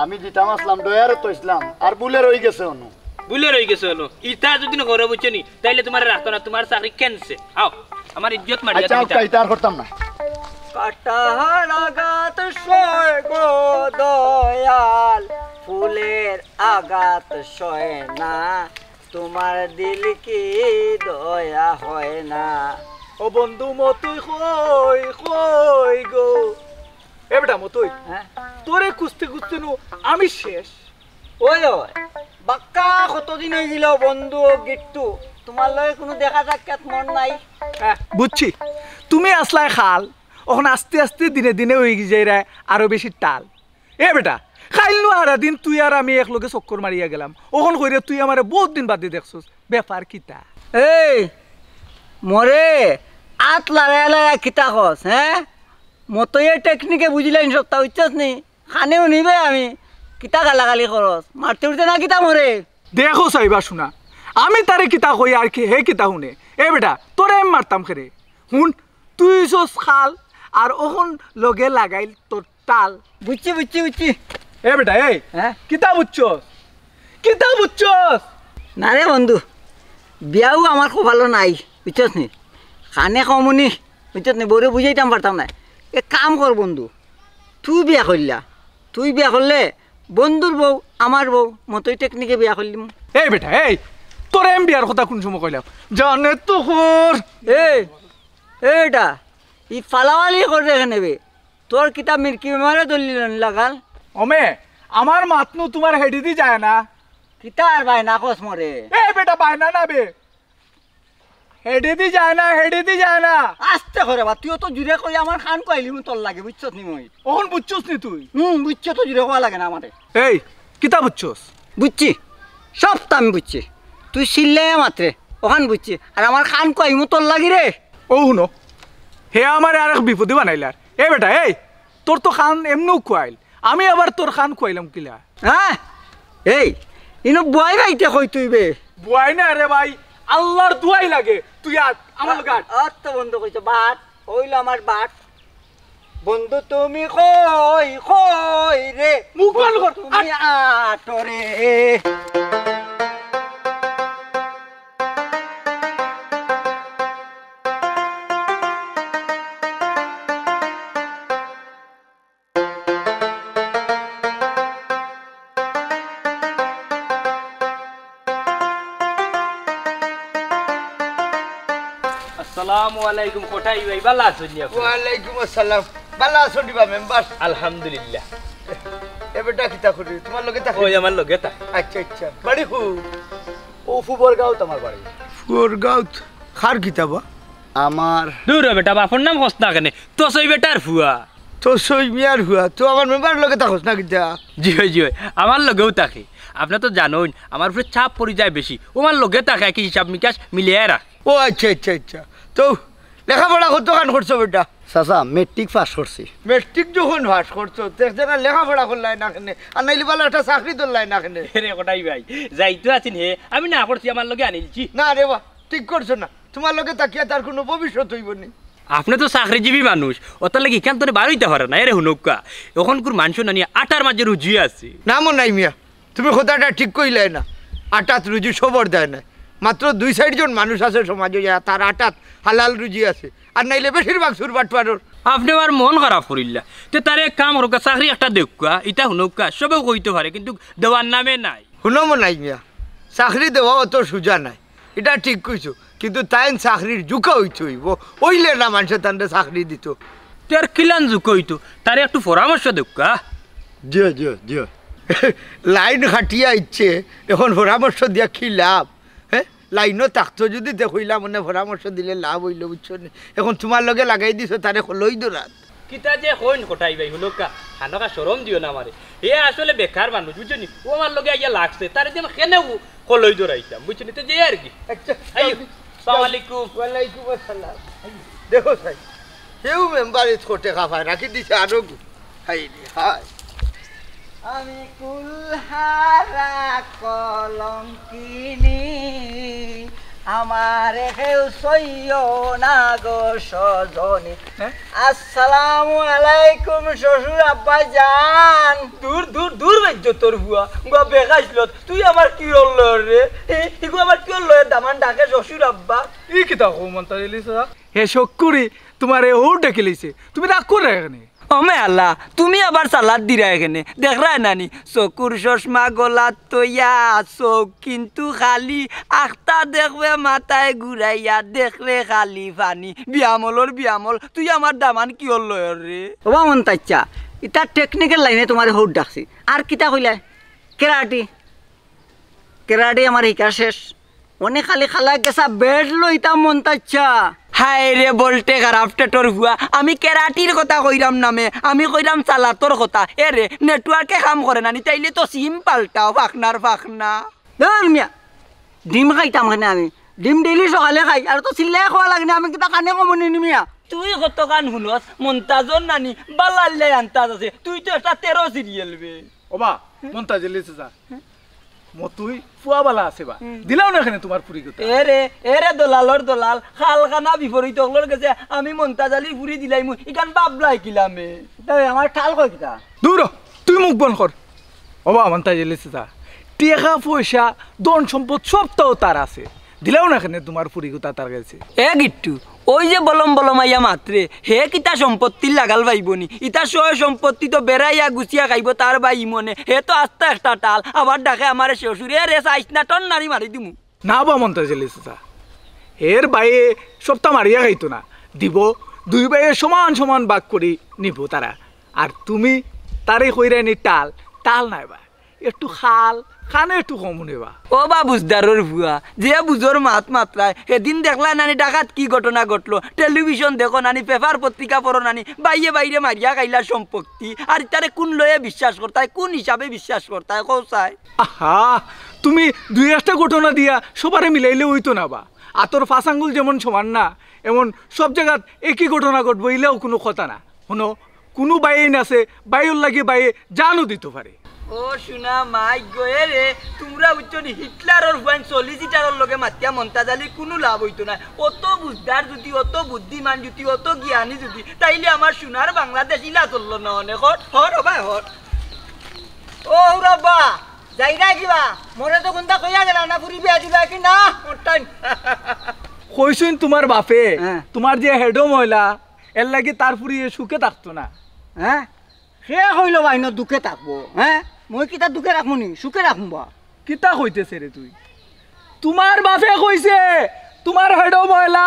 আমি দিতাম আসলাম ডয়ার তো ইসলাম আর বুলে রই গেছে অনু বুলে রয়ে গেছে হলো। ইটা যদি না করে বুঝছো নি, তাইলে তোমার রাখতো না, তোমার চাকরি ক্যান্সেল। আও আমার ইজ্জত মারিয়া আচ্ছা তুমি তার করতাম না। কাটাহার আঘাত সয় গো দয়াল, ফুলের আঘাত সয় না, তোমার দিল কি দয়া হয় না? ও বন্ধু মতই কই কই গো। এ বেটা মতই, হ্যাঁ তোরে খুঁজতে খুঁজতে নু আমি শেষ। ওই ওই বাক্কা কতদিন হয়ে গেল বন্ধু গিট্টু, তোমার লগে কোনো দেখা সাক্ষাৎ মন নাই। হ্যাঁ বুঝছি, তুমি আসলাই খাল, ওখানে আস্তে আস্তে দিনে দিনে হয়ে যাই রে আরো বেশি টাল। এ বেটা খাইল নু আরা দিন তুই আর আমি একলগে চক্কর মারিয়া গেলাম, ওখান কইরে তুই আমারে বহুত দিন বাদ দিয়ে দেখছস, ব্যাপার কিতা? এই মরে আত লড়াই লড়াই কিতা কস? হ্যাঁ মতই টেকনিকে বুঝিলেন সপ্তাহ উচ্চাস নি খানেও নিবে আমি কিতা গালাগালি খরচ মারতে উঠতে না কিতা মরে। দেখো সাইবা শোনা, আমি তারে কিতা কই আর কি হে কিতা শুনে। এ বেটা তোরে আমি মারতাম খেরে শুন, তুই সস খাল আর ওখন লগে লাগাইল তোর টাল। বুঝছি বুঝছি বুঝছি। এ বেটা এই হ্যাঁ কিতা বুঝছস কিতা বুঝছস? না রে বন্ধু, বিয়াও আমার খুব ভালো নাই বুঝছস নি, খানে কমনি বুঝছস নি, বউরে বুঝাইতাম পারতাম না। এক কাম কর বন্ধু, তুই বিয়া করলা, তুই বিয়া করলে বন্ধুর বউ আমার বউ মতই টেকনিকে বিয়া করলিম। এই বেটা এই তোরে আমি বিয়ার কথা কোন সময় কইলাম জানে তো হর। এইটা ই ফালাওয়ালি করে রেখে নেবে, তোর কিতাব মির্কি বেমারে দলিল লাগাল। ওমে আমার মাতনু তোমার হেডি দি যায় না। কিতা আর ভাই না কস মরে। এ বেটা বাইনা না বে, হেডি দি যায় না, হেডি দি যায় না। আস্তে করে বা, তুইও তো জুড়ে কই আমার খান কইলি তোর লাগে বুঝছস নি মই। ওহন বুঝছস নি তুই? বুঝছ তো জুড়ে কোয়া লাগে না আমারে। এই কিতা বুঝছস? বুঝছি সব তো আমি বুঝছি, তুই শিললে মাত্রে ওখান বুঝছি, আর আমার খান কইমু তোর লাগি রে। ও শুনো, হে আমার আর এক বিপদে বানাইলার। এ বেটা এই তোর তো খান এমনিও খুয়াইল, আমি আবার তোর খান খুয়াইলাম কিলা? হ্যাঁ এই ইনো বয় গাইতে কই তুই বে। বুয়াই না রে ভাই, আল্লাহর দুয়াই লাগে। তুই আর আমার গাট তো বন্ধু কইছো বাট হইল আমার বাট। বন্ধু তুমি কই কই রে, মুখ বন্ধ কর। তুমি আটরে। আসসালামু আলাইকুম। কোথায় ভাই ভালো আছো? ওয়ালাইকুম আসসালাম। বালা আছো দিবা মেম্বার? আলহামদুলিল্লাহ। এ বেটা কিতা করি তোমার লগে থাকে ওই আমার লগে তা আচ্ছা আচ্ছা বাড়ি হু ও ফুবর গাঁও তোমার বাড়ি ফুরগাঁও খার কিতাবা আমার দূর বেটা বাপর নাম হস না কেন তো সই বেটার ফুয়া তো সই মিয়ার হুয়া তো আমার মেম্বার লগে থাকস না কিতা জি হয় আমার লগেও থাকে আপনি তো জানোই আমার উপরে চাপ পড়ে যায় বেশি ও আমার লগে থাকে কি হিসাব নিকাশ মিলিয়ে রাখ ও আচ্ছা আচ্ছা আচ্ছা তো লেখাপড়া কত কান করছো বেটা চাচা মেট্রিক পাস করছি মেট্রিক যখন ভাস করছো দেখছেন লেখাপড়া করলাই না কেনে আর নাইলে বেলা একটা চাকরি ধরলাই না কেনে রে কোটাই ভাই যাইতো আছেন হে আমি না করছি আমার লগে আনিলছি না রে বা ঠিক করছো না তোমার লগে তাকিয়া তার কোনো ভবিষ্যৎ হইব নি আপনি তো চাকরিজীবী মানুষ ওটার লাগে ইখান তোরে বার হইতে পারে না এরে হুনকা এখন কোন মানুষ না নিয়ে আটার মাঝে রুজি আছে নামও নাই মিয়া তুমি কথাটা ঠিক কইলাই না আটাত রুজি সবর দেয় না মাত্র 2-4 জন মানুষ আছে সমাজে তার আটাত হালাল রুজি আছে আর নাইলে বেশিরভাগ সুরবাট পারোর আপনি আর মন খারাপ করিল্লা তে তার এক কাম হোক চাকরি একটা দেখুকা ইটা হুনকা সবেও কইতে পারে কিন্তু দেওয়ার নামে নাই শুনমো নাই মিয়া চাকরি দেওয়া অত সোজা নাই এটা ঠিক কইছো কিন্তু তাই চাকরির জুকা হইতে হইব ওইলে না মানুষে তান্ডে চাকরি দিত তার কিলান যুক হইতো তার একটু পরামর্শ দেখুকা জিও জিও জিও লাইন খাটিয়া ইচ্ছে এখন পরামর্শ দিয়া কি লাভ হ্যাঁ লাইনও থাকতো যদি দেখইলাম মনে পরামর্শ দিলে লাভ হইল বুঝছো না এখন তোমার লগে লাগাই দিছো তারে লই দৌড়াত কিতা যে হইন কোটাই ভাই হুনকা হানকা শরম দিও না আমারে এ আসলে বেকার মানুষ বুঝছনি ও আমার লগে আইয়া লাগছে তার যে কেনে কলই দরাইতাম বুঝছনি তো যে আর কি আচ্ছা আইও আসসালামু আলাইকুম ওয়ালাইকুম আসসালাম দেখো সাই কেউ মেম্বারে ছোটে খাফায় রাখি দিছে আরো হাই রে হাই আমি কুলহারা কলঙ্কিনী আমার হেউ সইও না গো সজনী আসসালামু আলাইকুম শ্বশুর আব্বা জান দূর দূর দূর বাইদ্য তোর হুয়া গা বেকাইছিল তুই আমার কি হল রে ইগো আমার কি হল দামান ডাকে শ্বশুর আব্বা ই কিতা কো মন্তা দিলিস হে শকুরি তোমারে ও ডেকে লইছে তুমি রাগ করে এখানে ওমে আল্লাহ তুমি আবার সালাদ দিরা এখানে দেখরা নানি চকুর চশমা গলাত তৈয়া চোখ কিন্তু খালি আখতা দেখবে মাথায় ঘুরাইয়া দেখলে খালি পানি বিয়ামল তুই আমার দামান কি হল রে ওবা মন তাইচ্ছা ইটা টেকনিক্যাল লাইনে তোমার হৌট ডাকছি আর কিতা কইলা কেরাটি আমার হিকা শেষ অনেক খালি খালা গেছা বেড লইতাম মন তাইচ্ছা হায় রে বলতে খারাপ টেটর হুয়া আমি কেরাটির কথা কইরাম নামে আমি কইরাম চালাতর কথা এ রে নেটওয়ার্কে কাম করে না তাইলে তো সিম পাল্টাও ফাঁকনা ধর মিয়া ডিম খাইতাম খানে আমি ডিম ডেইলি সকালে খাই আর তো চিল্লাই খাওয়া লাগে না আমি কিতা কানে কমনি নি মিয়া তুই কত গান শুনস মন্তাজর নানি বালাল্লাই আন্তাজ আছে তুই তো একটা 13 সিরিয়াল বে ওবা মন্তা দিলিস যা মতুই ফুয়াবালা আছে বা দিলাও না এখানে তোমার পুরি কথা এরে দলালর দলাল খালখানা বিপরীত হলর গেছে আমি মন্তাজালি পুরি দিলাইমু ইকান বাবলাই কিলামে তাই আমার ঠাল কই কিতা দূর তুই মুখ বন্ধ কর ওবা মন্তা দিলিস যা টাকা পয়সা ধন সম্পদ সব তো তার আছে দিলাও না এখানে তোমার পুরি কথা তার কাছে এ গিট্টু ওই যে বলম আইয়া মাত্রে হে কিতা সম্পত্তি লাগাল পাইবনি ইতা সয় সম্পত্তি তো বেড়াইয়া গুছিয়া খাইব তার বাই মনে হে তো আস্তে একটা টাল আবার ডাকে আমার শ্বশুরে রে চাইছ না টন নারী মারি দিমু না বা মন্তা দিলিস যা এর বাইয়ে সপ্তাহ মারিয়া খাইতো না দিব দুই বাইয়ে সমান ভাগ করি নিব তারা আর তুমি তারে কইরানি টাল নাই বা একটু খানে একটু কম নেবা ও বা বুঝদারর ভুয়া যে বুঝোর মাত্রায় সেদিন দেখলা নানি ডাকাত কি ঘটনা ঘটলো টেলিভিশন দেখো নানি পেপার পত্রিকা পড়ো নানি বাইরে মারিয়া খাইলা সম্পত্তি আর তারে কোন লয়ে বিশ্বাস করতায় কোন হিসাবে বিশ্বাস করতায় কৌসাই আহা তুমি দুই একটা ঘটনা দিয়া সবারে মিলাইলে হইতো না বা আতর ফাঁস আঙ্গুল যেমন সমান না এমন সব জায়গাত একই ঘটনা ঘটবো ইলেও কোনো কথা না শোনো কোনো বাইন আছে বাইর লাগে বাইয়ে জানও দিতে পারে ও শুনা মাই গয়ে রে তোমরা বুঝছো নি হিটলারর হুয়াইন সলিসিটারর লগে মাতিয়া মন্তাজালি কোনো লাভ হইতো না অত বুঝদার যদি অত বুদ্ধিমান যদি অত জ্ঞানী যদি তাইলে আমার সোনার বাংলাদেশ ইলা চললো না অনেক হর ভাই হর ও রব্বা যাই না কিবা মরে তো কোনটা কইয়া গেল না পুরি বিয়া দিবা কি না ওটাই কইছুন তোমার বাপে তোমার যে হেডো মহিলা এর লাগি তার পুরি সুখে থাকতো না হ্যাঁ সে হইল বাইন দুঃখে থাকবো হ্যাঁ মই কিতা দুঃখে রাখবো নি সুখে রাখবো বা কিতা কইতেছে রে তুই তোমার বাপে কইছে তোমার হেডো মহিলা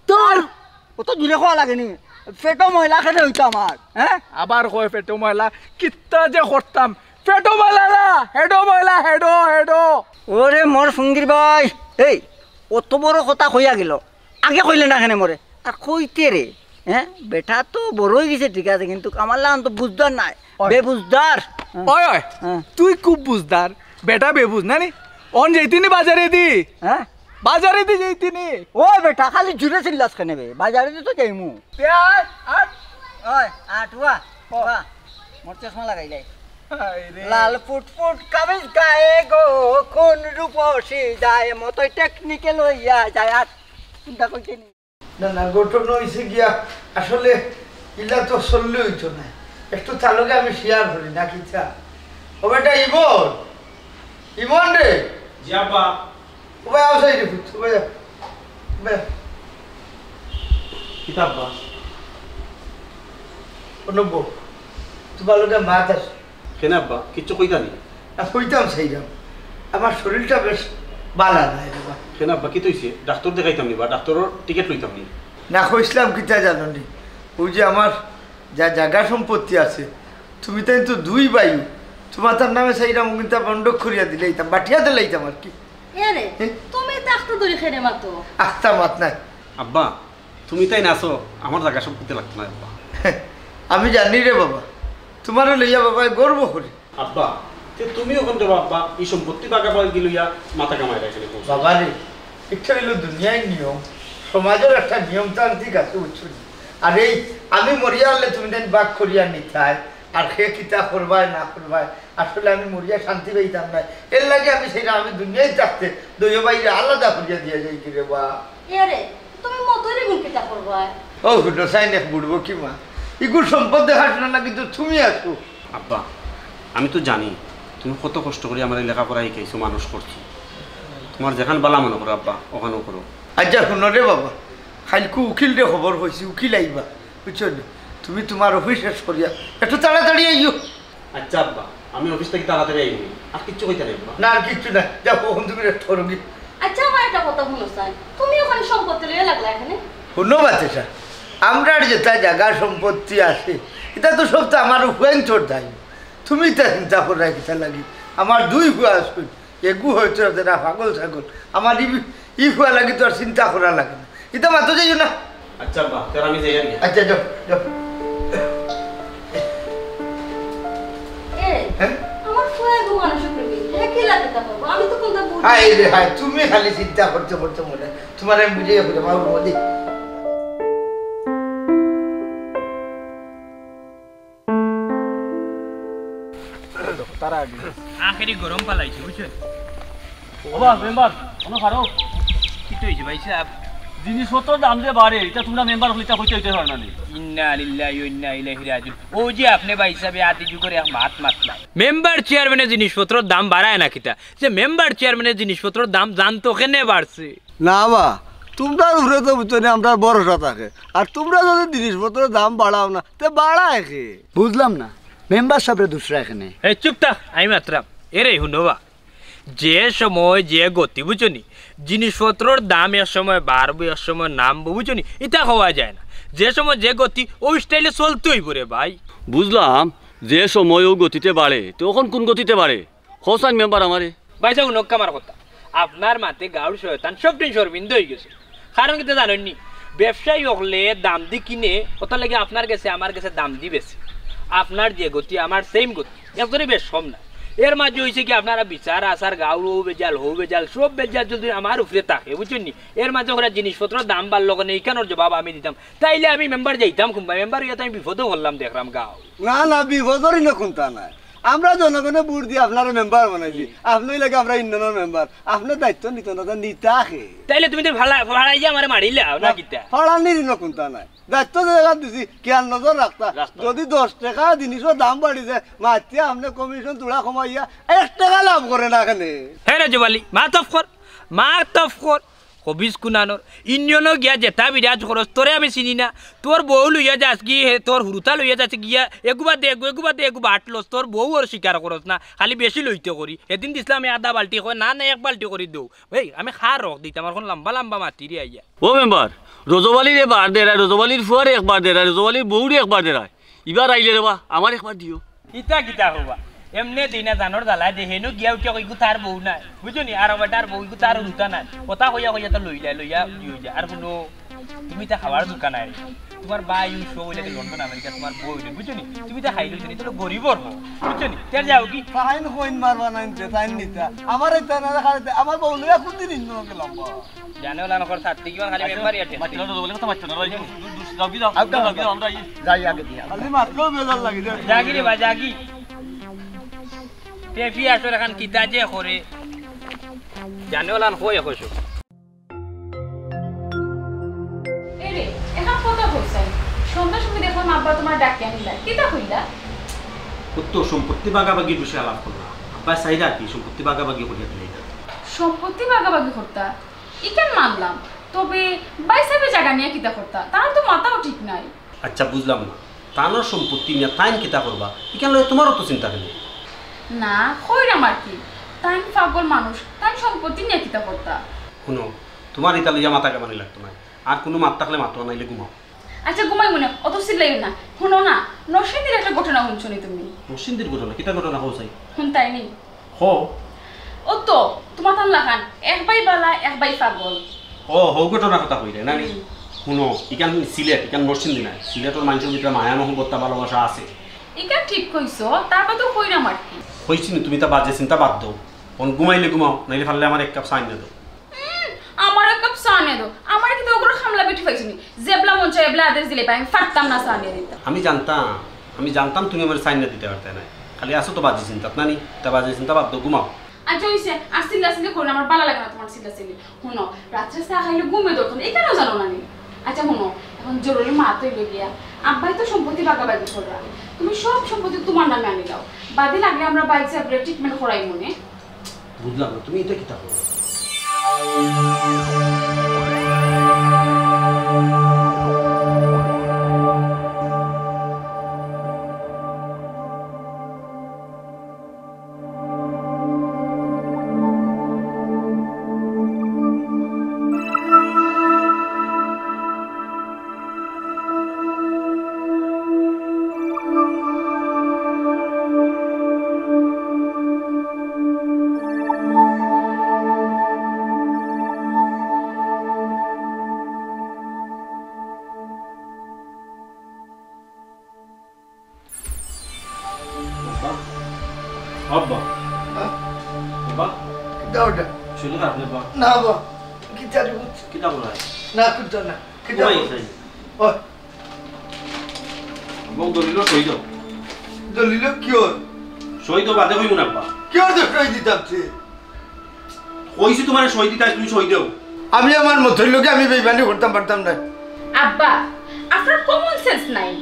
তোর অত দূরে খাওয়া লাগে নি পেটো ময়লা খেতে হইতো আমার হ্যাঁ আবার কয় পেটো ময়লা কিত্তা যে করতাম পেটো ময়লা না হেডো ময়লা হেডো হেডো ওরে মোর ফুঙ্গির ভাই এই অত বড় কথা কইয়া গেল আগে কইলে না কেন মরে আর কইতে রে হ্যাঁ বেটা তো বড় হয়ে গেছে ঠিক আছে কিন্তু আমার লাগান তো বুঝদার নাই বেবুঝদার ওই ওই হ্যাঁ। তুই খুব বুঝদার বেটা বেবুঝ না নি অন যাইতিনি বাজারে দি হ্যাঁ বাজারে দি যাইতিনি ও বেটা খালি জুড়ে চিল্লাস কেন বে বাজারে তো যাইমু পেঁয়াজ আট ওই আটুয়া ওয়া মোর চশমা লাগাই যাই লাল ফুটফুট কামিজ গায়ে গো কোন রূপসী যায় মতই টেকনিকে লইয়া যায় আর চিন্তা কইতে নি না না ঘটনা হয়েছে গিয়া আসলে ইলা তো চললে হইতো না একটু চালকে আমি শেয়ার করি না কি চা ও বেটা ইমন রে জি আব্বা ও ভাই আসাই রে পুত ও ভাই কিতাব বা অনব্য তোমার লোকে মাত আছে কেন আব্বা কিচ্ছু কইতা নি আর কইতাম সেইরাম আমার শরীরটা বেশ বালা নাই বাবা কেন আব্বা কি তৈছে ডাক্তার দেখাইতাম নি বা ডাক্তারের টিকিট লইতাম নি না কইসলাম কিতা জানো নি ওই যে আমার যা জায়গা সম্পত্তি আছে তুমি তাই তো দুই বায়ু তোমার তার নামে সেইরাম কিন্তু বন্ধক করিয়া দিলেইতাম বাটিয়া দিলেইতাম আর কি এরে তুমি ডাক্তার ধরে খেলে মাতো আস্তা মাত নাই আব্বা তুমি তাই নাচো আমার জায়গা সব করতে লাগতো না আব্বা আমি জানি রে বাবা তোমারও লইয়া বাবা গর্ব করি আব্বা তে তুমি ওখান দেবো আব্বা এই সম্পত্তি বাগা পাই গিলইয়া মাথা কামাই রাখে বাবা রে এটা হইল দুনিয়ার নিয়ম সমাজের একটা নিয়মতান্ত্রিক আছে বুঝছো আর এই আমি মরিয়া হলে তুমি দেন বাক করিয়া নিতাই আর সে কিতা করবায় না করবায় আসলে আমি মরিয়া শান্তি পাইতাম না এর লাগে আমি সেটা আমি দুনিয়ায় থাকতে দুই বাইরে আলাদা করিয়া দিয়া যাই কি রে বা এরে তুমি মতরে গুণ কিতা করবা ও হুটো সাইন এক বুড়বো কি মা ইগুর সম্পদ দেখাশোনা না কিন্তু তুমি আসো আব্বা আমি তো জানি তুমি কত কষ্ট করে আমার লেখাপড়া শিখাইছো মানুষ করছো তোমার যেখান বালা মনে করো আব্বা ওখানেও করো আচ্ছা শুনো রে বাবা খাইলকু উকিল রে খবর হয়েছে উকিল আইবা বুঝছো না তুমি তোমার অফিস শেষ করিয়া একটু তাড়াতাড়ি আইও আচ্ছা আব্বা আমি অফিস থেকে তাড়াতাড়ি আইনি আর কিচ্ছু কইতে নেই আব্বা না আর কিচ্ছু না যাও কখন তুমি রেস্ট করো কি আচ্ছা আমার একটা কথা শুনো স্যার তুমি ওখানে সম্পত্তি লইয়া লাগলা এখানে শুনো বাচ্চা আমরা যেটা জায়গা সম্পত্তি আছে এটা তো সব তো আমার হুয়েন চোর দায়ী তুমি তা চিন্তা করে কিতা লাগি আমার দুই হুয়া আসুন এগু হয়তো না পাগল ছাগল আমার ই হুয়া লাগি তো আর চিন্তা করা লাগে না এটা মাত্র যাই না আচ্ছা আব্বা তার আমি যাই আর কি। আচ্ছা যাও যাও এ হ্যাঁ আমার ফুয়া গো মানুষ করবি কি লাগে তা করব আমি তো কোনটা বুঝি হাই রে হাই তুমি খালি চিন্তা করতে করতে মনে তোমার আমি বুঝিয়ে বুঝে বাবুর মধ্যে তারা আগে আখেরি গরম পালাইছে বুঝছেন বাবা মেম্বার কোনো খারাপ কি তো হয়েছে ভাই সাহেব জিনিসপত্র দাম যে বাড়ে এটা তোমরা মেম্বার হলে এটা কইতে হইতে পারে না নি ইন্না লিল্লাহি ওয়া ইন্না ইলাইহি রাজিউন ও যে আপনি ভাই সাহেব আদি যুগের এক মাত মাতলা মেম্বার চেয়ারম্যানের জিনিসপত্রের দাম বাড়ায় না কিতা যে মেম্বার চেয়ারম্যানের জিনিসপত্রের দাম জানতো কেনে বাড়ছে না বা তোমরা উপরে তো বুঝছো আমরা ভরসা থাকে আর তোমরা যদি জিনিসপত্রের দাম বাড়াও না তে বাড়ায় কে বুঝলাম না মেম্বার সাহেবের দুসরা এখানে এই চুপ থাক আমি মাত্রাম এরে হুনবা যে সময় যে গতি বুঝনি জিনিসপত্রের দাম এক সময় বাড়বো এক সময় নামবো বুঝনি এটা হওয়া যায় না যে সময় যে গতি ওই স্টাইলে চলতে হইব রে ভাই বুঝলাম যে সময় ও গতিতে বাড়ে তখন কোন গতিতে বাড়ে হোসাইন মেম্বার আমারে ভাই যাও নক্কা আমার কথা আপনার মাতে গাউর শয়তান সব দিন সরবিন্দ হয়ে গেছে কারণ কিন্তু জানেননি ব্যবসায়ী হলে দাম দি কিনে কত লাগে আপনার কাছে আমার কাছে দাম দি বেশি আপনার যে গতি আমার সেম গতি একদমই বেশ কম না এর মাঝে হয়েছে কি আপনারা বিচার আসার গাউর হৌ বেজাল সব বেজাল যদি আমার উপরে থাকে বুঝছেন নি এর মাঝে ওরা জিনিসপত্র দাম বাড়লো কেন এইখানোর জবাব আমি দিতাম তাইলে আমি মেম্বার যাইতাম কুম্বা মেম্বার ইয়াতে আমি বিপদও করলাম দেখলাম গাও না না বিপদরই না কোনটা নাই আমরা জনগণে ভোট দিয়ে আপনারা মেম্বার বানাইছি আপনি লাগে আমরা ইন্ডিয়ানের মেম্বার আপনার দায়িত্ব নিত না নিতাকে তাইলে তুমি তো ভাড়াই আমার মারিলে না কিতা ফড়ানির না কোনটা নাই দায়িত্ব জায়গা দিছি খেয়াল নজর রাখতা যদি 10 টাকা জিনিসের দাম বাড়ি যায় মাতিয়া আপনি কমিশন তোলা কমাইয়া 1 টাকা লাভ করে না এখানে হ্যাঁ রাজবালি মা তফ কর হবিস কুনানোর ইউনিয়নও গিয়া যেটা বিরাজ খরচ তোরে আমি চিনি না তোর বউ লইয়া যাস কি হে তোর হুরুতা লইয়া যাচ্ছে গিয়া এগুবা দে এগুবা আটলস তোর বউ আর স্বীকার করস না খালি বেশি লইতে করি এদিন দিছিলাম আমি আধা বাল্টি কয় না এক বাল্টি করে দেও ভাই আমি খার রখ দিতাম আমার লম্বা লম্বা মাতিরি আইয়া ও মেম্বার রোজবালির এবার দেরায় রোজবালির ফুয়ারে একবার দেরায় রোজবালির বউরে একবার দেরায় এবার আইলে রে বা আমার একবার দিও কিতা হবা এমনি দিনা জানোর জ্বালাই দে হেনো গিয়া উঠিয়া কইগু তার বউ নাই বুঝনি আর বেটার বউ তার রুতা নাই কথা কইয়া তো লইয়া দিও যা আর কোনো তুমি তা খাবার দোকান নাই তোমার বাই ইউসো হইলে লন্ডন আমেরিকা তোমার বউ হইলে বুঝনি তুমি তা খাইলো তুমি তো গরিব হবো বুঝনি তেল যাও কি ফাইন কইন মারবা না ইনতে ফাইন নিতা আমার এটা না খাইতে আমার বউ লইয়া কোন দিন ইন্ন গেলাম জানে ওলা নকর সাথে কি খালি মেম্বার ইয়াতে মাছলা তো বলে কথা মাছলা রাই যাও আমরা যাই আগে দিয়া খালি মাত্র বেজাল লাগি দে জাগি রে বা জাগি টেফি আসলে এখন কিতা যে করে জানে ওলান কই কইছো এরে এখন কথা কইছাই সন্ধ্যার সময় দেখো আব্বা তোমার ডাকি আনিলা কিতা কইলা কত সম্পত্তি ভাগাভাগির বিষয়ে আলাপ করলাম আব্বা চাইরা কি সম্পত্তি ভাগাভাগি করিয়া দিলে সম্পত্তি ভাগাভাগি করতা ইকেন মানলাম তবে বাইসাবে জায়গা নিয়ে কিতা করতা তার তো মাথাও ঠিক নাই আচ্ছা বুঝলাম না তানোর সম্পত্তি নিয়ে তাইন কিতা করবা এখান লয় তোমারও তো চিন্তা নেই না কইরাম আর কি তাই পাগল মানুষ তাই সম্পত্তি নিয়ে কিতা করতা শুনো তোমার ইতা লইয়া মাথা কেমন লাগতো না আর কোনো মাত থাকলে মাতো নাইলে ঘুমাও আচ্ছা ঘুমাই মনে অত চিল্লাইও না শুনো না নরসিংদীর একটা ঘটনা শুনছো নি তুমি নরসিংদীর ঘটনা কিতা ঘটনা হও চাই শুনতাই নি হো ও তো তোমার তান লাগান এক বাই বালা এক বাই পাগল ও হো ঘটনার কথা কইলে না শুনো ইকান সিলেট ইকান নরসিংদী নাই সিলেটের মানুষের ভিতরে মায়া মহব্বত ভালোবাসা আছে ইকা ঠিক কইছো তারপর তো কইরাম আর কি হইছি তুমি তা বাজে চিন্তা বাদ দাও কোন ঘুমাইলে ঘুমাও নাইলে ফাললে আমার এক কাপ চাই না দাও আমার এক কাপ চা নিয়ে দাও আমার কিন্তু ওগুলো খামলা বেটি পাইছিনি জেবলা মন চাই এবলা আদেশ দিলে পাই আমি ফাটতাম না চা নিয়ে দিতাম আমি জানতাম তুমি আমার চাই না দিতে পারতে না খালি আসো তো বাজে চিন্তা না নি তা বাজে চিন্তা বাদ দাও ঘুমাও আচ্ছা হইছে আর চিল্লা চিল্লি করলে আমার ভালো লাগে না তোমার চিল্লা চিল্লি শুনো রাত্রে চা খাইলে ঘুমে ধরতো না এখানেও জানো না নি আচ্ছা শুনো এখন জরুরি মা তো এলো গিয়া আব্বাই তো সম্পত্তি বাগাবাগি কররা তুমি সব সম্পত্তি তোমার নামে আনি দাও বাদে লাগলে আমরা বাইক সাহেবের ট্রিটমেন্ট করাই মনে বুঝলাম না তুমি এটা কিতা করো আব্বা আব্বা দাওটা শুনু না আপনি বা না বা কি চারি বুঝ কিতা বলা না কুতো না কিতা ওই সাই ও বউ দলিল সই দাও দলিল কিও সই তো বাদে হইব না আব্বা কিও তো কই দিতাছি কইছি তোমার সই দিতা তুমি সই দাও আমি আমার মতই লোকে আমি বেইমানি করতাম পারতাম না আব্বা আপনার কমন সেন্স নাই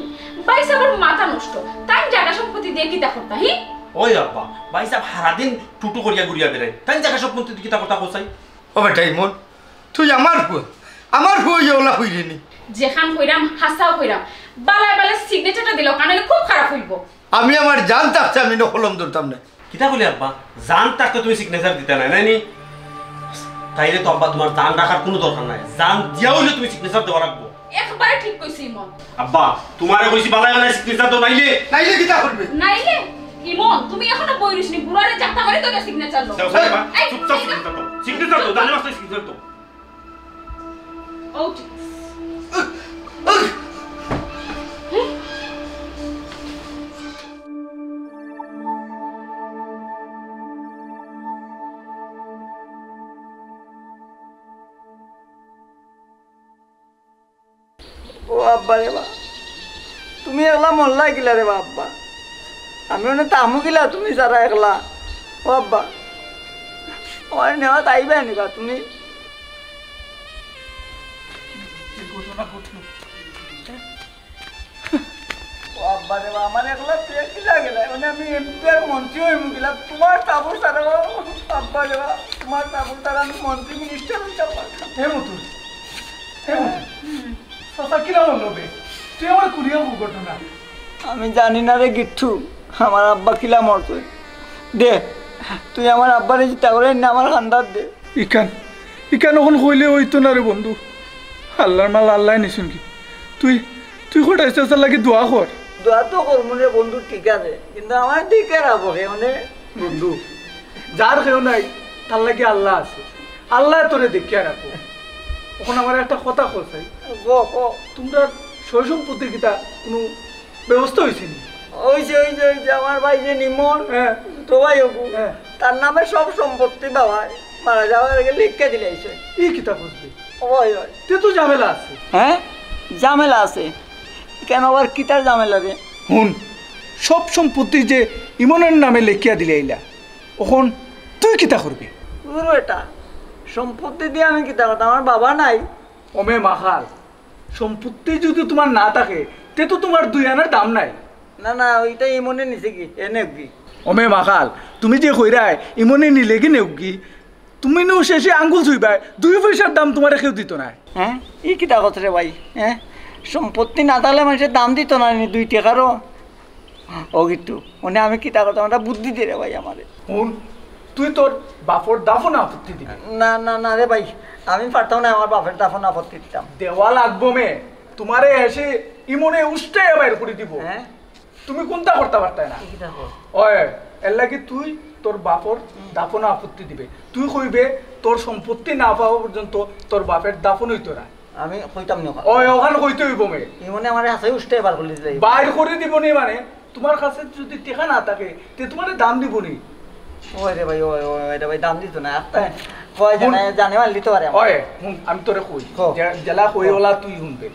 ভাই সাহেবের মাথা নষ্ট তাই জায়গা সম্পত্তি দিয়ে কিতা করতা হি ওই আব্বা ভাই সাহেব সারাদিন টুটু করিয়া ঘুরিয়া বেড়ায় তাই জায়গা সব মন্ত্রী কিতা কথা কোসাই ও বেটাই মন তুই আমার ফুয়া ওলা হইলি নি যেখান কইরাম হাসাও কইরাম বালায় বালায় সিগনেচারটা দিল কানালে খুব খারাপ হইব আমি আমার জান থাকতে আমি কলম ধরতাম না কিতা বলি আব্বা জান থাকতে তুমি সিগনেচার দিতে নাই নাইনি তাইলে তো আব্বা তোমার জান রাখার কোনো দরকার নাই জান দিয়া হইলে তুমি সিগনেচার দেওয়া রাখবো একবারে ঠিক কইছি ইমন আব্বা তোমারে কইছি বালায় বালায় সিগনেচার দাও নাইলে কিতা করবে নাইলে ইমন তুমি এখনো বইরিসনি বুড়ারে জাতা মারি তো সিগনেচার লো দাও সাহেবা চুপচাপ সিগনেচার দাও সিগনেচার দাও জানে মাস্টার সিগনেচার দাও ও ঠিক ও আব্বা রে বা তুমি একলা মল্লা গিলা রে বা আব্বা আমি মনে তামু গিলা তুমি যারা একলা ও আব্বা আমার নেওয়া তাইবে আনিবা তুমি আব্বা রে আমার একলা কি লাগে মানে আমি এমপির মন্ত্রী হই মুগিলা তোমার তাবু সারা আব্বা রে তোমার তাবু সারা আমি মন্ত্রী মিনিস্টার হইতাম হে মতুল চাচা কিরম হলো বে তুই আমার কুড়িয়া ঘটনা আমি জানি না রে গিট্টু আমার আব্বা কিলা মরতো দে তুই আমার আব্বারে চিন্তা করে না আমার খান্দার দে ইকান ওখান হইলে হইতো না রে বন্ধু আল্লাহর মাল আল্লাহ নিশুন কি তুই কোথায় চাচার লাগে দোয়া কর দোয়া তো করবো রে বন্ধু ঠিক আছে কিন্তু আমার দিকে রাখবো মানে বন্ধু যার কেউ নাই তার লাগে আল্লাহ আছে আল্লাহ তোরে দেখিয়া রাখো ওখানে আমার একটা কথা কইছাই তোমরা সয় সম্পত্তির কিতা কোনো ব্যবস্থা হয়েছে নি ওই যে আমার ভাই যে নিমন তো ভাই তার নামে সব সম্পত্তি বাবা মারা যাওয়ার আগে লিখে দিলে এই কিতা বুঝবি ওই তে তো ঝামেলা আছে হ্যাঁ ঝামেলা আছে কেন আবার কিতার ঝামেলা রে হুন সব সম্পত্তি যে ইমনের নামে লেখিয়া দিলে এইলা ওখন তুই কিতা করবি পুরো এটা সম্পত্তি দিয়ে আমি কিতা করতাম আমার বাবা নাই ওমে মাখাল সম্পত্তি যদি তোমার না থাকে তে তো তোমার দুই আনার দাম নাই না না ওইটা ইমনে নিছে কি এনে কি ওমে মাখাল তুমি যে কইরাই ইমনে নিলে কি নেও কি তুমি নো শেষে আঙ্গুল ছুইবাই 2 পয়সার দাম তোমার কেউ দিত না হ্যাঁ ই কিতা কথা রে ভাই হ্যাঁ সম্পত্তি না থাকলে মানুষের দাম দিত না 2 টাকারও ও কিন্তু মানে আমি কিতা করতাম ওটা বুদ্ধি দিয়ে রে ভাই আমারে হুন তুই তোর বাপর দাফন আপত্তি দিবি না না না রে ভাই আমি পারতাম না আমার বাপের দাফন আপত্তি দিতাম দেওয়া লাগবো মে তোমারে এসে ইমনে উষ্টাই বাইর করে দিব হ্যাঁ তুমি কোনটা করতে পারতাই না ওই এর লাগি তুই তোর বাপর দাফন আপত্তি দিবে তুই কইবে তোর সম্পত্তি না পাওয়া পর্যন্ত তোর বাপের দাফন হইতো না আমি কইতাম না ওই ওখানে কইতে হইব মে ইমনে আমার হাসে উষ্টাই বার করে দিতে বাইর করে দিব নি মানে তোমার কাছে যদি টাকা না থাকে তে তোমারে দাম দিব নি ওই রে ভাই ওই রে ভাই দাম দিত না কয় জানে মাল দিতে পারে ওই আমি তোরে কই জেলা কই ওলা তুই শুনবে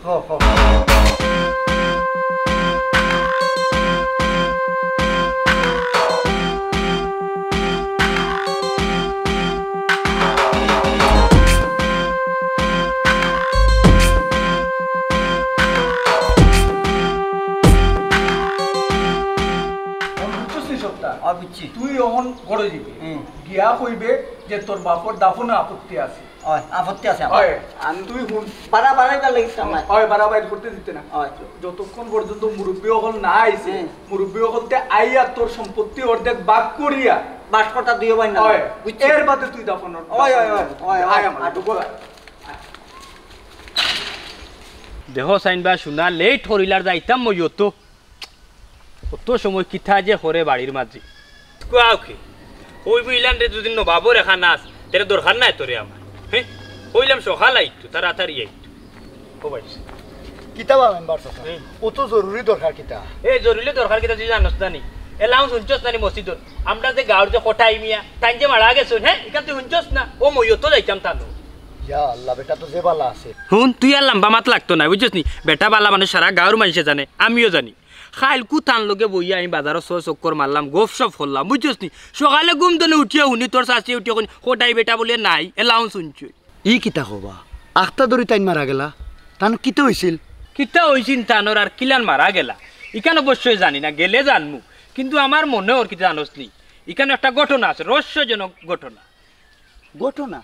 তুই অহন ঘরে যাবি গিয়া কইবে যে তোর বাপর দাফনে আপত্তি আছে আপত্তি আছে আমি তুই হুন বাড়াবাড়ি লাগিতাম না বাড়াবাড়ি করতে দিতে না যতক্ষণ পর্যন্ত মুরব্বী হল না আইছে মুরব্বী হলতে আইয়া তোর সম্পত্তি অর্ধেক ভাগ করিয়া বাস কথা দিও ভাই না এর বাদে তুই দাফন দেহ সাইনবা শুনা লেট হরিলার যাইতাম মই অত সময় কিথা যে হরে বাড়ির মাঝে কুয়াওকে ওই বুইলান রে যদি নবাবো রেখা নাচ তেরে দরকার নাই তোরে আমার হ্যাঁ কইলাম সকাল আইতো তাড়াতাড়ি আইতো ও ভাই কিতাবা মেম্বার চাচা ও তো জরুরি দরকার কিতা এই জরুরি দরকার কিতা তুই জানোস না নি এলাও শুনছস না নি মসজিদত আমরা যে গাঁর যে কোঠাই মিয়া তাই যে মারা গেছ হ্যাঁ এখান তুই শুনছস না ও মইও তো যাইতাম তানো ইয়া আল্লাহ বেটা তো যে বালা আছে হুন তুই আর লম্বা মাত লাগতো না বুঝছস নি বেটা বালা মানে সারা গাঁর মানুষে জানে আমিও জানি খাইল কুতান লগে বইয়া আমি বাজারও চক্কর মারলাম গোফ সব করলাম বুঝছস নি সকালে ঘুম তো উঠিয়া শুনি তোর শাস্তি উঠিয়া কোটাই বেটা বলে নাই এলাও শুনছু ই কিতা হবা আখতা দরি তাইন মারা গেলা তান কিতা হইছিল কিতা হইছিল তানোর আর কিলান মারা গেলা ইখান অবশ্যই জানি না গেলে জানমু কিন্তু আমার মনে ওর কিতা জানোস নি এখানে একটা ঘটনা আছে রহস্যজনক ঘটনা ঘটনা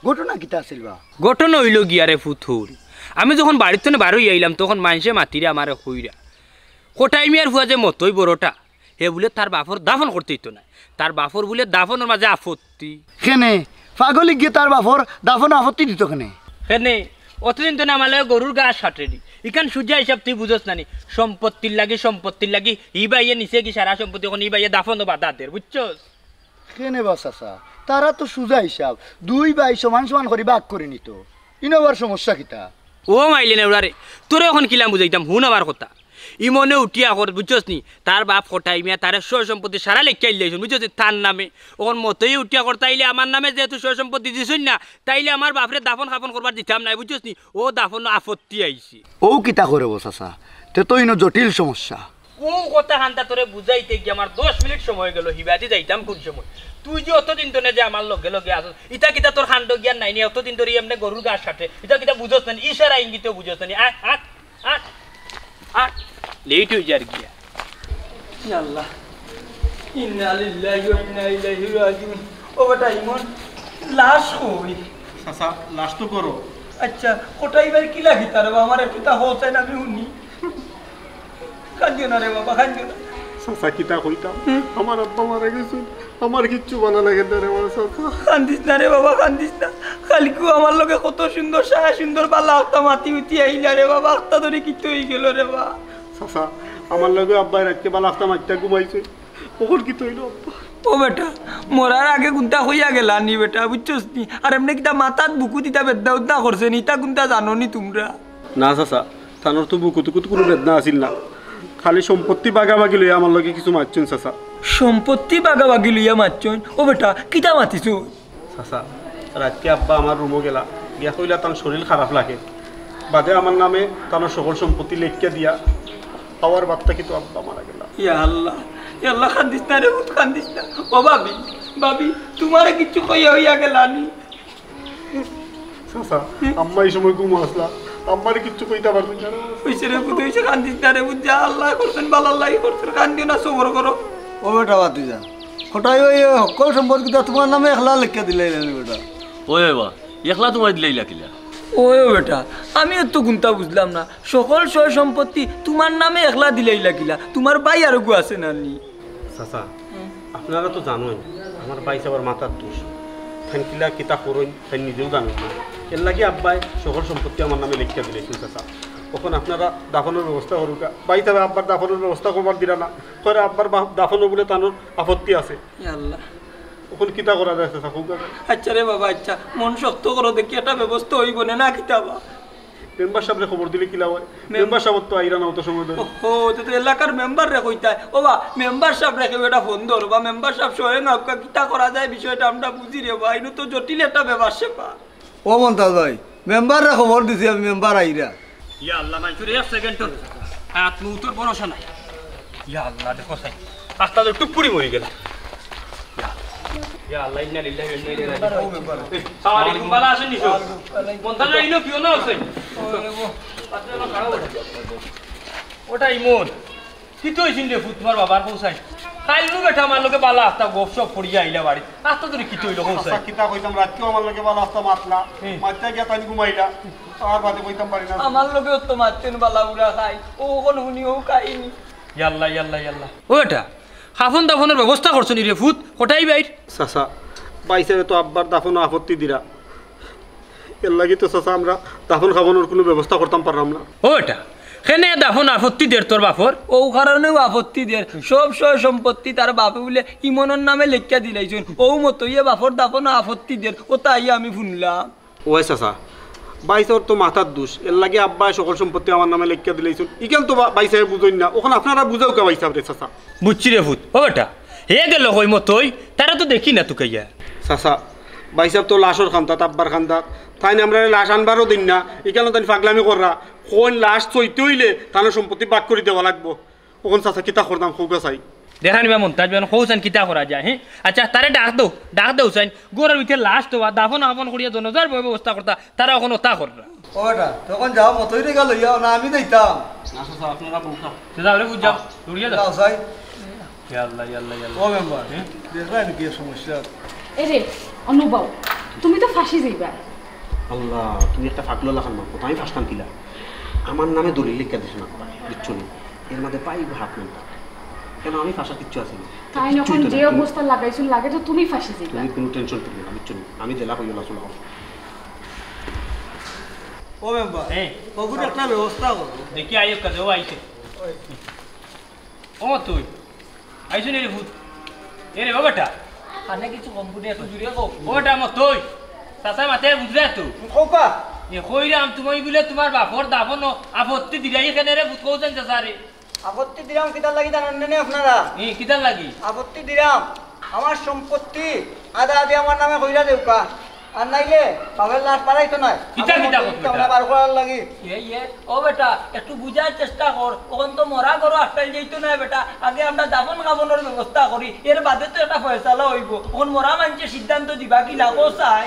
ঘটনা কিতা আছিল বা ঘটনা হইল গিয়ারে ফুথুর আমি যখন বাড়ির থেকে বার হয়ে আইলাম তখন মানুষে মাতিরে আমার হইরা কোটাই মিয়ার ফুয়া যে মতই বড়টা হে বলে তার বাপর দাফন করতে হইতো না তার বাপর বলে দাফনের মাঝে আপত্তি কেনে পাগলি গিয়ে তার বাপর দাফন আপত্তি দিত কেনে কেনে অতদিন তো না আমালে গরুর গা সাটরেনি ইখান সূর্যা হিসাব তুই বুঝোস না নি সম্পত্তির লাগি ই বাইয়ে নিচে কি সারা সম্পত্তি এখন ই বাইয়ে দাফন বাধা দের বুঝছস কেনে বা চাচা তারা তো সুজা হিসাব 2 ভাই সমান সমান করে ভাগ করে নিত ইনোবার সমস্যা কিতা ও মাইলে না ওরে তোরে এখন কিলাম বুঝাইতাম হুন আমার কথা ইমনে উঠিয়া কর বুঝছস নি তার বাপ কোটাই মিয়া তার সয় সম্পত্তি সারা লেখা দিয়েছেন বুঝছস তার নামে ওর মতই উঠিয়া কর তাইলে আমার নামে যেহেতু সয় সম্পত্তি দিছুন না তাইলে আমার বাপরে দাফন খাফন করবার দিতাম নাই বুঝছস নি ও দাফন আপত্তি আইছি ও কিতা করে বসাসা তে তো ইনো জটিল সমস্যা ও কথা হান্তা তোরে বুঝাইতে কি আমার 10 মিনিট সময় গেল হিবাদি যাইতাম কোন সময় তুই যে অতদিন তো যে আমার লগে লগে আসস ইটা কিতা তোর খান্ড জ্ঞান নাই নি অতদিন ধরে এমনি গরুর গাছ কাটে ইটা কিতা বুঝছস না ইশারা ইঙ্গিতেও বুঝছস না আট আট আট আট লেট হয়ে যার গিয়া আল্লাহ ইন্না লিল্লাহি ওয়া ইন্না ইলাইহি রাজিউন ও বেটা ইমন লাশ কই চাচা লাশ তো করো আচ্ছা কোটাই ভাই কি লাগি তার বাবা আমার একটু তা হোসেন না আমি শুনি কাঁদিও না রে বাবা কাঁদিও না চাচা কিতা কইতাম আমার আব্বা মারা গেছে আমার কিচ্ছু ভালো লাগে না রে আমার চাচা কান্দিস না রে বাবা কান্দিস না কালকেও আমার লোকে কত সুন্দর সায়া সুন্দর পাল্লা আত্মা মাতি উঠি আইলা রে বাবা আত্মা ধরে কিছু হয়ে গেল রে বাবা চাচা আমার লগে আব্বাই রাতকে বালা আস্তা মাইটা ঘুমাইছে ওর কি তৈল আব্বা ও বেটা মরার আগে গুন্তা হইয়া গেলা নি বেটা বুঝছস নি আর এমনি কিতা মাথাত বুকু দিতা বেদনা উদ্দা করছে নি তা গুন্তা জানো নি তোমরা না চাচা তানোর তো বুকু টুকু কোনো বেদনা আসিল না খালি সম্পত্তি বাগাবাগি লইয়া আমার লগে কিছু মারছেন চাচা সম্পত্তি বাগাবাগি লইয়া মারছন ও বেটা কিতা মাতিছ চাচা রাতকে আব্বা আমার রুমও গেলা গিয়া কইলা তার শরীর খারাপ লাগে বাদে আমার নামে তানোর সকল সম্পত্তি লেখিয়া দিয়া পাওয়ার বার্তা কিন্তু আব্বা মারা গেলা ইয়া আল্লাহ কান্দিস না রে বুত কান্দিস না ও ভাবি ভাবি তোমার কিছু কইয়া হইয়া গেলা নি চাচা আম্মা এই সময় ঘুমো আসলা আম্মারে কিচ্ছু কইতে পারবেন না হইছে রে বুত হইছে কান্দিস না রে বুত যা আল্লাহ করছেন ভালো আল্লাহ করছেন কান্দিও না সবর করো ও বেটা বাতি যা হঠাৎ ওই সকল সম্পর্কিত তোমার নামে একলা লিখে দিলে বেটা ওই বাবা একলা তোমার দিলেই লাগিলা ও বেটা আমি তো গুন্তা বুঝলাম না সকল সয় সম্পত্তি তোমার নামে একলা দিলেই লাগিলা তোমার ভাই আর গু আছে না নি চাচা আপনারা তো জানোই আমার ভাই সবার মাথার দোষ থানকিলা কিতা করইন তাই নিজেও জানেন না এর লাগে আব্বাই সকল সম্পত্তি আমার নামে লিখিয়া দিলেছেন চাচা তখন আপনারা দাফনের ব্যবস্থা করুকা ভাই তবে আব্বার দাফনের ব্যবস্থা করবার দিলা না পরে আব্বার দাফনও বলে তানোর আপত্তি আছে আল্লাহ তখন কিতা করা যায় চাচা খুব আচ্ছা রে বাবা আচ্ছা মন শক্ত করো দেখি একটা ব্যবস্থা হইব না কিতাবা মেম্বার সাহেবরে খবর দিলে কিলা হয় মেম্বার সাহেব তো আইরা না অত সময় ধরে ও তো এলাকার মেম্বার রে কইতায় ও বা মেম্বার সাহেব রেখে এটা ফোন ধরো বা মেম্বার সাহেব স্বয়ং আপকা কিতা করা যায় বিষয়টা আমরা বুঝি রে ভাই ইনো তো জটিল একটা ব্যাপার সেপা ও মন্তাজ ভাই মেম্বাররা খবর দিছি আমি মেম্বার আইরা ইয়া আল্লাহ মানসুর এক সেকেন্ড তোর আত্ম উত্তর ভরসা নাই ইয়া আল্লাহ দেখো সাই আস্তা তো টুকুরি মরে গেল ইয়া আল্লাহ ইন্না লিল্লাহি ওয়া ইন্না ইলাইহি রাজিউন আসসালামু আলাইকুম বালা আছেন নিছো মন্তাজ ইনো কিও না আছে ওটা ইমন কি তো হইছিন রে ফুট তোমার বাবার পৌঁছাই কাইলু বেটা আমার লগে বালা আস্তা গপ সপ পড়িয়া আইলা বাড়ি আস্তা তোর কি তো হইলো পৌঁছাই কিতা কইতাম রাতকেও আমার লগে বালা আস্তা মাতলা মাত্রা গিয়া তানি ঘুমাইলা আর বাদে কইতাম পারি না আমার লগে তো মারতেন বালা উড়া খাই ও কোন হুনিও খাইনি ইয়াল্লাহ ইয়াল্লাহ ইয়াল্লাহ ও এটা খাফন দাফনের ব্যবস্থা করছো নি রে ফুট কোটাই বাইর চাচা বাইসাবে তো আব্বার দাফন আপত্তি দিরা এর লাগি তো চাচা আমরা দাফন খাবানোর কোনো ব্যবস্থা করতাম পারলাম না ও এটা কেনে দাফন আপত্তি দের তোর বাপর ও কারণেও আপত্তি দের সব সয় সম্পত্তি তার বাপে বলে ইমনের নামে লেখা দিলাইছেন ও মতো ইয়ে বাপর দাফন আপত্তি দের ও তাই আমি শুনলাম ওই চাচা বাইসর তো মাথার দোষ এর লাগে আব্বাই সকল সম্পত্তি আমার নামে লেখিয়া দিলেইছুন ইকেন তো বাইসাবে বুঝইন না ওখানে আপনারা বুঝাও কা বাইসাব রে চাচা বুঝছি রে ফুট ও এটা হে গেল কই মতই তারা তো দেখি না তুকে ইয়া চাচা বাইসাব তো লাশর খান্তা আব্বার খান্তা তাই আমরা লাশ আনবারও দিন না এখানে তাই পাগলামি কররা কোন লাশ চইতে হইলে তার সম্পত্তি বাক করে দেওয়া লাগবো ওখান চাচা কিতা করতাম খুব চাই দেখা নিবা মন্তাজ বেন কৌসান কিতা করা যায় হ্যাঁ আচ্ছা তারে ডাক দৌ সাইন গোরের ভিতরে লাশ তো দাফন আপন করিয়া জনজার ব্যবস্থা করতা তারা এখন ওটা কররা ও বেটা তখন যাও মতই রে গেল ইয়া না আমি দিতাম না চাচা আপনারা বলতা যাও রে বুঝ যাও দৌড়িয়া যাও যাও সাই ইয়া আল্লাহ ইয়া আল্লাহ ইয়া আল্লাহ ও মেম্বার দেখলেন কি সমস্যা এরে অনুভব তুমি তো ফাঁসি যাইবা আল্লাহ তুমি একটা ফাঁকলো লাখান মারবো আমি ফাঁসতাম কিলা আমার নামে দলিল লিখে দিস না বুঝছো নি এর মধ্যে পাই হাত নেই কেন আমি ফাঁসা কিচ্ছু আছে না তাই যখন যে অবস্থা লাগাইছুন লাগে তো তুমি ফাঁসি যাইবা তুমি কোনো টেনশন করবে না বুঝছো নি আমি জেলা হয়ে গেলাম চলো ও মেম্বার হ্যাঁ ওগুলো একটা ব্যবস্থা করো দেখি আইও কাজে ও আইছে ও তুই আইছো নি রে ভূত এ রে বাবাটা আনে কিছু কম্পিউটার একটু জুড়ে কো ওটা মত তুই চাচা মাতে বুঝলে তো কোকা এ কইরাম তুমি বলে তোমার বাপর দাফন আপত্তি দিলাই এখানে রে ভূত কৌছেন চাচা রে আপত্তি দিলাম কিতার লাগি জানেন না আপনারা ই কিতার লাগি আপত্তি দিলাম আমার সম্পত্তি আদা আদি আমার নামে কইরা দেউকা আর নাইলে বাবার লাশ পারাইতো না কিতা করতে আমরা বার করার লাগি ও বেটা একটু বুঝার চেষ্টা কর ওখান তো মরা করো আটটাই যাইতো না বেটা আগে আমরা দাফন খাবনের ব্যবস্থা করি এর বাদে তো একটা ফয়সালা হইব ওখান মরা মানুষের সিদ্ধান্ত দিবা কি লাগো চাই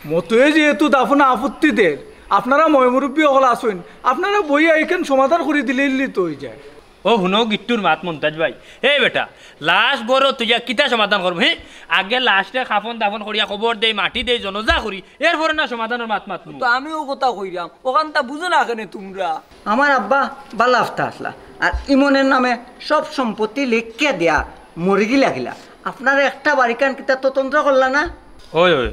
মতোয়ে যেহেতু দাফনা আপত্তি দের আপনারা ময়মুরব্বী সকল আসুন, আপনারা বইয়া এইখান সমাধান করে দিলে তো হয়ে যায়। ও শুনো গিট্টুর মাত মন্তাজ ভাই, হে বেটা লাশ বড় তুই কিতা সমাধান করবো? হ্যাঁ আগে লাশটা খাফন দাফন করিয়া খবর দেই, মাটি দেই, জনজা করি, এরপরে না সমাধানের মাত মাত। তো আমিও কথা কইরাম, ওখানটা বুঝো না কেন তোমরা? আমার আব্বা বালা আফতা আসলা আর ইমনের নামে সব সম্পত্তি লিখিয়া দেয়া মরি লাগিলা। আপনারা একটা বাড়িকান কিতা তদন্ত করলা না? ওই ওই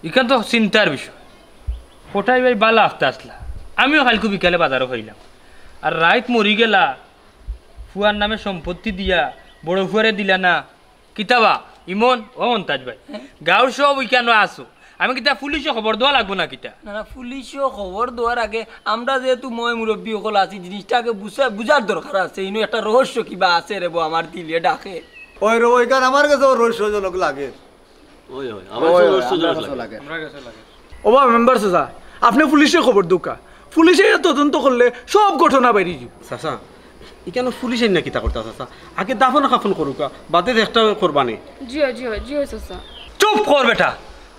এখান তো চিন্তার বিষয়। কোটাই ভাই বালা আফতা আসলা, আমিও কালকে বিকালে বাজারও হইলাম, আর রাইত মরি গেলা, ফুয়ার নামে সম্পত্তি দিয়া বড় ফুয়ারে দিলা না কিতাবা ইমন ও মন্তাজ ভাই, গাঁর সব ওইখানে আসো, আমি কিতা পুলিশে খবর দেওয়া লাগবো না কিতা? না না, পুলিশও খবর দেওয়ার আগে আমরা যেহেতু মই মুরব্বী সকল আছি, জিনিসটাকে বুঝার দরকার আছে। ইনো একটা রহস্য কিবা আছে রে বো, আমার দিলে ডাকে। ওই ওইখান আমার কাছে রহস্যজনক লাগে। ওই ওই আমার রহস্যজনক লাগে। ওবা মেম্বার চাচা, আপনি পুলিশে খবর দোকা, পুলিশে তদন্ত করলে সব ঘটনা বেরিয়ে যাব। চাচা এখানে পুলিশ না কিতা করতে চাচা, আগে দাফন খাফন করুকা, বাদে একটা করবানি। জিও জিও জিও চাচা। চুপ কর বেটা,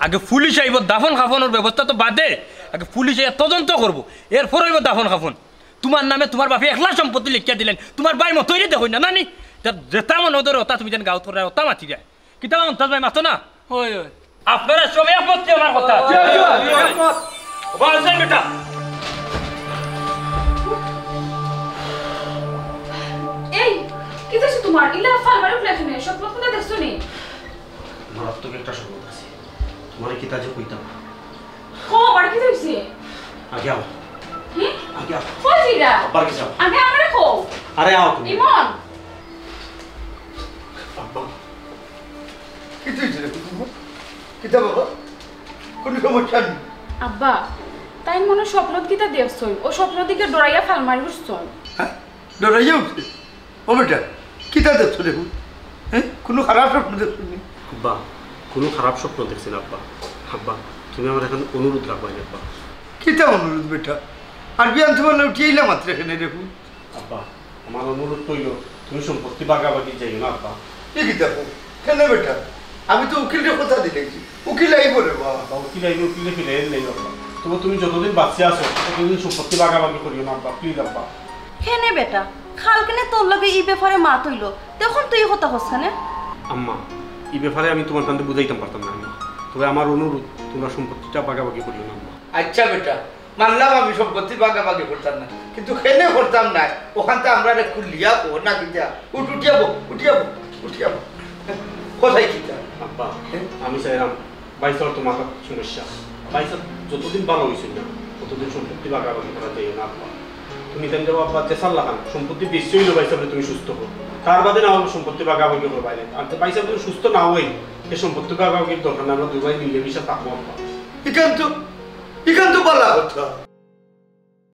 আগে পুলিশ আইব, দাফন খাফনের ব্যবস্থা তো বাদে, আগে পুলিশ তদন্ত করবো, এরপর আইব দাফন খাফন। তোমার নামে তোমার বাপে একলা সম্পত্তি লিখিয়া দিলেন, তোমার বাই মতই দেখো না নানি, যেটা মনে ওদের ওটা তুমি যেন গাঁত করে ওটা মাতি যায় কিতা মন্তাজ ভাই মাতো না? ওই ওই আপনারা সবাই একমত আমার কথা? বেটা এই কি দেখছো তোমার ইলা ফালমারে প্লেটনে স্বপ্ন কোনটা দেখছো নি? মারাত্মক একটা সম্পদ আছে, তোমার কিতা যে কইতাম। কো বাড়ি কি হইছে? আগে আও, হ্যাঁ আগে আও, কই জিরা আবার কি যাও, আগে আমারে কো। আরে আও তুমি। ইমন আব্বা কি তুইছে রে কিতা বাবা, কোন সমস্যা নেই? আব্বা তাই মনে স্বপ্নত কিতা দেখছই, ও স্বপ্ন দিকে ডরাইয়া ফালমারি উঠছই। হ্যাঁ ডরাইয়া উঠছে? ও বেটা কিতা দেখছো দেখুন, হ্যাঁ কোনো খারাপ স্বপ্ন দেখছো নি? আব্বা কোনো খারাপ স্বপ্ন দেখছি না আব্বা। আব্বা তুমি আমার এখন অনুরোধ রাখবাই আব্বা। কিতা অনুরোধ বেটা, আর বিয়ান তোমার উঠিয়েইলা মাত্র এখানে দেখুন। আব্বা আমার অনুরোধ কইল তুমি সম্পত্তি বাগাবাগি যাইও না আব্বা। কি কিতা কেন বেটা, আমি তো উকিলের কথা দিলেছি, উকিল আইব রে বাবা। উকিল আইলে উকিলে ফিরে নেই আব্বা, তবু তুমি যতদিন বাঁচিয়ে আছো ততদিন সম্পত্তি বাগাবাগি করিও না আব্বা, প্লিজ আব্বা। হেনে বেটা খালকেনে তোর লগে এই ব্যাপারে মা তৈল, তখন তুই কথা হচ্ছানে? আম্মা এই ব্যাপারে আমি তোমার কাছে বুঝাইতে পারতাম না আম্মা, তবে আমার অনুরোধ তোমরা সম্পত্তিটা বাগাবাগি করিও না আম্মা। আচ্ছা বেটা মানলাম আমি সম্পত্তি বাগাবাগি করতাম না, কিন্তু খেলে করতাম না, ওখানটা আমরা একটু লিয়া পো না কিতা, উঠিয়াবো উঠিয়াবো উঠিয়াবো কোথায় কিতা? আব্বা আমি চাইলাম বাইসার তো মাথার সমস্যা, বাইসার যতদিন ভালো হয়েছিল না ততদিন সম্পত্তি বাগাবাগি করা যায় না আব্বা। তুমি তেন যাবো আব্বা চেষ্টার লাগান সম্পত্তি বেশি হইলো বাইসাবলে তুমি সুস্থ হো, তার বাদে না আমার সম্পত্তি বাগাবাগি করো বাইরে। আর বাইসাব তুমি সুস্থ না হই এই সম্পত্তি বাগাবাগির দরকার না, আমরা দুই ভাই মিলে মিশে থাকবো আব্বা। এখান তো বলা কথা।